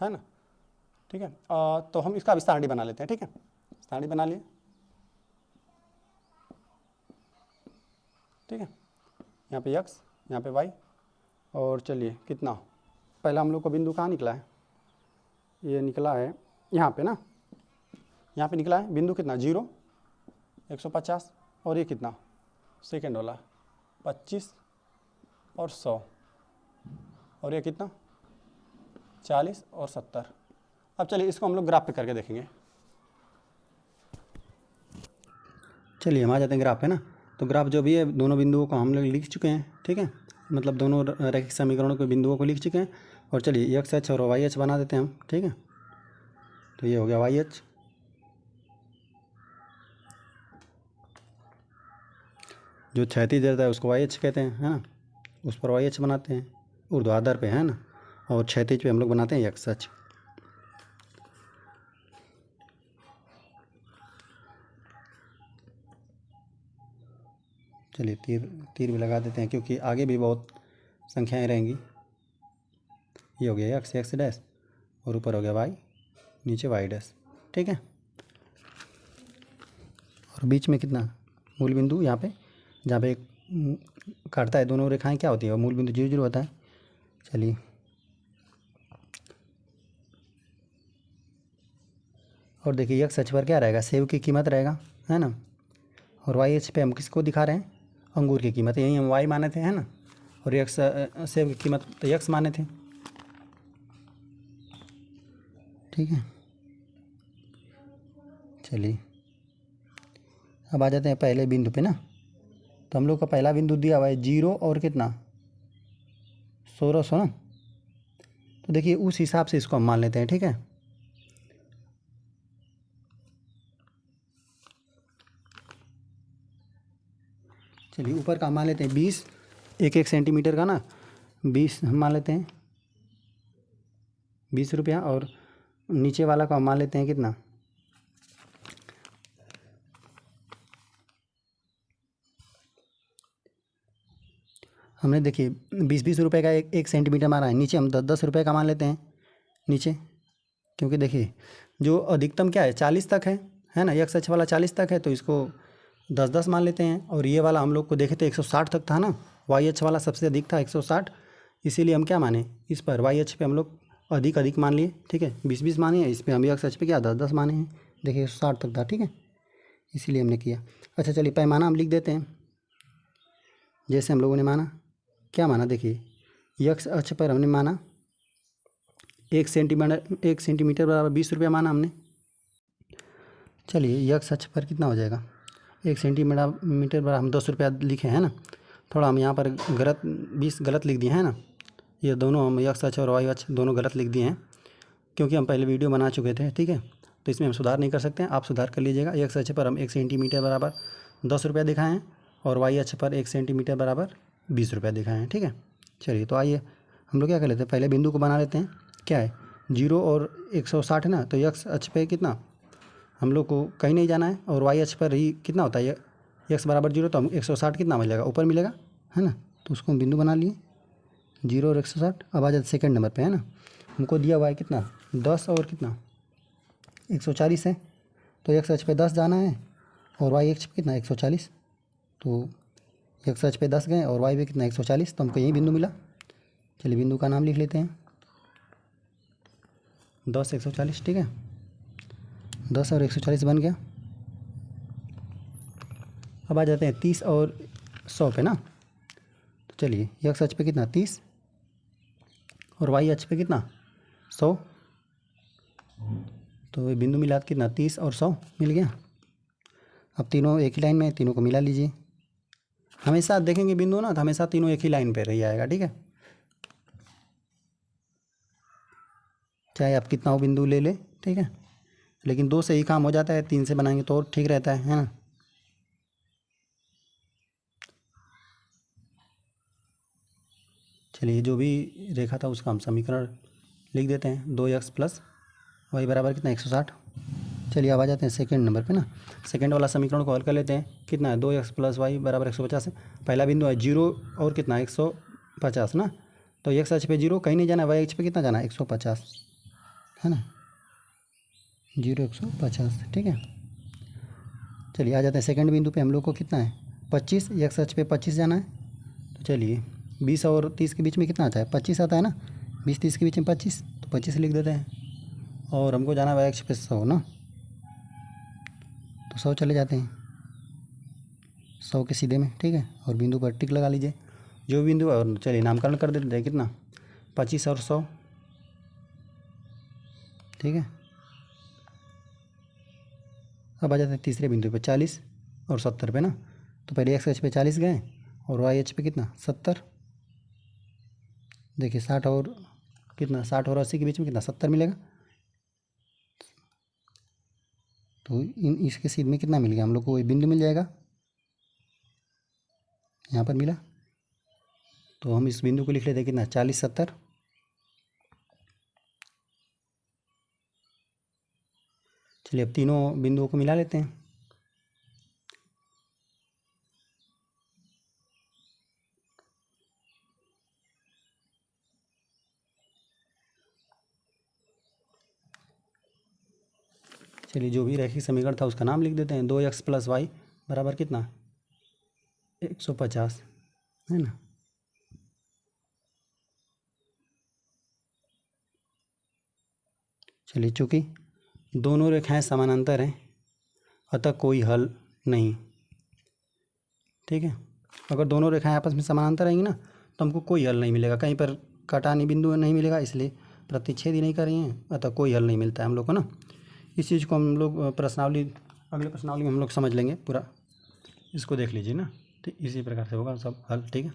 है ना, ठीक है। तो हम इसका विस्तारणी बना लेते हैं, ठीक है, विस्तारणी बना लिए, ठीक है, यहाँ पे x यहाँ पे y, और चलिए कितना, पहला हम लोग को बिंदु कहाँ निकला है, ये निकला है यहाँ पे ना, यहाँ पे निकला है बिंदु कितना 0 150, और ये कितना सेकेंड वाला 25 और 100, और ये कितना 40 और 70। अब चलिए इसको हम लोग ग्राफ पे करके देखेंगे। चलिए हम आ जाते हैं ग्राफ पे ना। तो ग्राफ जो भी है दोनों बिंदुओं को हम लोग लिख चुके हैं, ठीक है, मतलब दोनों रैखिक समीकरणों के बिंदुओं को लिख चुके हैं। और चलिए एक्स एच और वाई एच बना देते हैं हम, ठीक है। तो ये हो गया वाई एच, जो क्षैतिज रहता है उसको वाई एच कहते हैं, है ना, उस पर वाई एच बनाते हैं ऊर्ध्वाधर पे, है ना, और क्षैतिज पे हम लोग बनाते हैं एक्स एच। चलिए तीर भी लगा देते हैं क्योंकि आगे भी बहुत संख्याएं रहेंगी। ये हो गया एक्स एक्स डैश और ऊपर हो गया वाई, नीचे वाई डैश, ठीक है। और बीच में कितना मूल बिंदु यहाँ पे, जहाँ पे काटता है दोनों रेखाएं क्या होती है, और मूल बिंदु 0 0 होता है। चलिए और देखिए एक्स अक्ष पर क्या रहेगा, सेब की कीमत रहेगा, है ना, और वाई अक्ष पे हम किसको दिखा रहे हैं, अंगूर की कीमत, यही हम वाई माने थे, है ना, और एक्स सेब की कीमत तो एक्स माने थे, ठीक है। चलिए अब आ जाते हैं पहले बिंदु पे ना। तो हम लोग का पहला बिंदु दिया हुआ है 0 और कितना 1600 ना। तो देखिए उस हिसाब से इसको हम मान लेते हैं, ठीक है। चलिए ऊपर का मान लेते हैं 20, 1 सेंटीमीटर का ना 20 हम मान लेते हैं 20 रुपया, और नीचे वाला का हम मान लेते हैं कितना, हमने देखिए 20 रुपये का 1 सेंटीमीटर मारा है, नीचे हम 10 रुपये का मान लेते हैं नीचे, क्योंकि देखिए जो अधिकतम क्या है 40 तक है ना, एक्स अक्ष वाला 40 तक है, तो इसको 10 मान लेते हैं। और ये वाला हम लोग को देखे थे 160 तक था ना, वाई अक्ष वाला सबसे अधिक था 160, इसीलिए हम क्या माने, इस पर वाई अक्ष पे हम लोग अधिक मान लिए, ठीक है, 20 माने हैं, इस पर हम एक्स अक्ष पे क्या 10 माने हैं, देखिए 160 तक था, ठीक है, इसीलिए हमने किया। अच्छा चलिए पैमाना हम लिख देते हैं, जैसे हम लोगों ने माना, क्या माना, देखिए एक्स अक्ष पर हमने माना 1 सेंटीमीटर बराबर 20 रुपया माना हमने। चलिए एक्स अक्ष पर कितना हो जाएगा, 1 सेंटीमीटर बराबर हम 10 रुपया लिखे हैं ना, थोड़ा हम यहाँ पर गलत 20 गलत लिख दिए हैं ना, ये दोनों हम एक्स अक्ष और वाई अक्ष दोनों गलत लिख दिए हैं, क्योंकि हम पहले वीडियो बना चुके थे, ठीक है, तो इसमें हम सुधार नहीं कर सकते हैं, आप सुधार कर लीजिएगा। एक्स अक्ष पर हम 1 सेंटीमीटर बराबर 10 रुपया दिखाएँ हैं, और वाई अक्ष पर 1 सेंटीमीटर बराबर 20 रुपया दिखाएँ हैं, ठीक है। चलिए तो आइए हम लोग क्या कर लेते हैं, पहले बिंदु को बना लेते हैं, क्या है 0 और 160 है ना, तो एक्स अक्ष पे कितना, हम लोग को कहीं नहीं जाना है, और वाई अक्ष पर ही कितना होता है, एक्स बराबर 0, तो हम 160 कितना मिलेगा, ऊपर मिलेगा, है ना, तो उसको हम बिंदु बना लिए 0 और 160। अब आ जाते सेकंड नंबर पे, है ना, हमको दिया हुआ है कितना 10 और कितना 140 है, तो एक्स अक्ष पे 10 जाना है, और वाई अक्ष पे कितना 140, तो एक्स अक्ष पे 10 गए और वाई पे कितना 140, तो हमको यही बिंदु मिला। चलिए बिंदु का नाम लिख लेते हैं 10 140, ठीक है, 10 और 140 बन गया। अब आ जाते हैं 30 और 100 पे ना। तो चलिए एक्स अक्ष पे कितना 30 और वाई अक्ष पे कितना 100, तो ये बिंदु मिला कितना 30 और 100 मिल गया। अब तीनों एक ही लाइन में, तीनों को मिला लीजिए, हमेशा देखेंगे बिंदु ना, तो हमेशा तीनों एक ही लाइन पे रह आएगा, ठीक है। चाहे आप कितना हो बिंदु ले ले, ठीक है, लेकिन 2 से ही काम हो जाता है, 3 से बनाएंगे तो और ठीक रहता है ना। चलिए जो भी रेखा था उसका हम समीकरण लिख देते हैं। 2x प्लस वाई बराबर कितना 160। चलिए अब आ जाते हैं सेकंड नंबर पे ना। सेकंड वाला समीकरण को हल कर लेते हैं। कितना है 2x प्लस वाई बराबर 150 है। पहला बिंदु है 0 और कितना 150 ना, तो x अक्ष पे 0 कहीं नहीं जाना, y अक्ष पे कितना जाना 150 है ना, 0 150, ठीक है। चलिए आ जाते हैं सेकंड बिंदु पे। हम लोग को कितना है 25, x अक्ष पे 25 जाना है। तो चलिए 20 और 30 के बीच में कितना आता है 25 आता है ना, 20 30 के बीच में 25, तो 25 लिख देते हैं। और हमको जाना है y अक्ष पे 100 ना, तो 100 चले जाते हैं 100 के सीधे में, ठीक है। और बिंदु पर टिक लगा लीजिए जो बिंदु है, और चलिए नामकरण कर देते हैं। कितना 25 और 100, ठीक है। अब आ जाते हैं तीसरे बिंदु पे 40 और 70 पे ना। तो पहले x अक्ष पे 40 गए और y अक्ष पे कितना 70। देखिए 60 और कितना 60 और 80 के बीच में कितना 70 मिलेगा। तो इन इसके सीध में कितना मिल गया हम लोग को, वही बिंदु मिल जाएगा, यहाँ पर मिला। तो हम इस बिंदु को लिख लेते हैं कितना 40 70। चलिए अब तीनों बिंदुओं को मिला लेते हैं। चलिए जो भी रैखिक समीकरण था उसका नाम लिख देते हैं। 2x प्लस वाई बराबर कितना 150 है ना। चलिए चूँकि दोनों रेखाएं समानांतर हैं अतः कोई हल नहीं, ठीक है। अगर दोनों रेखाएं आपस में समानांतर रहेंगी ना तो हमको कोई हल नहीं मिलेगा, कहीं पर कटानी बिंदु नहीं मिलेगा, इसलिए प्रतिच्छेद ही नहीं कर रही हैं, अतः कोई हल नहीं मिलता है हम लोग को ना। इस चीज़ को हम लोग प्रश्नावली अगले प्रश्नावली में हम लोग समझ लेंगे पूरा, इसको देख लीजिए ना। तो इसी प्रकार से होगा सब हल, ठीक है।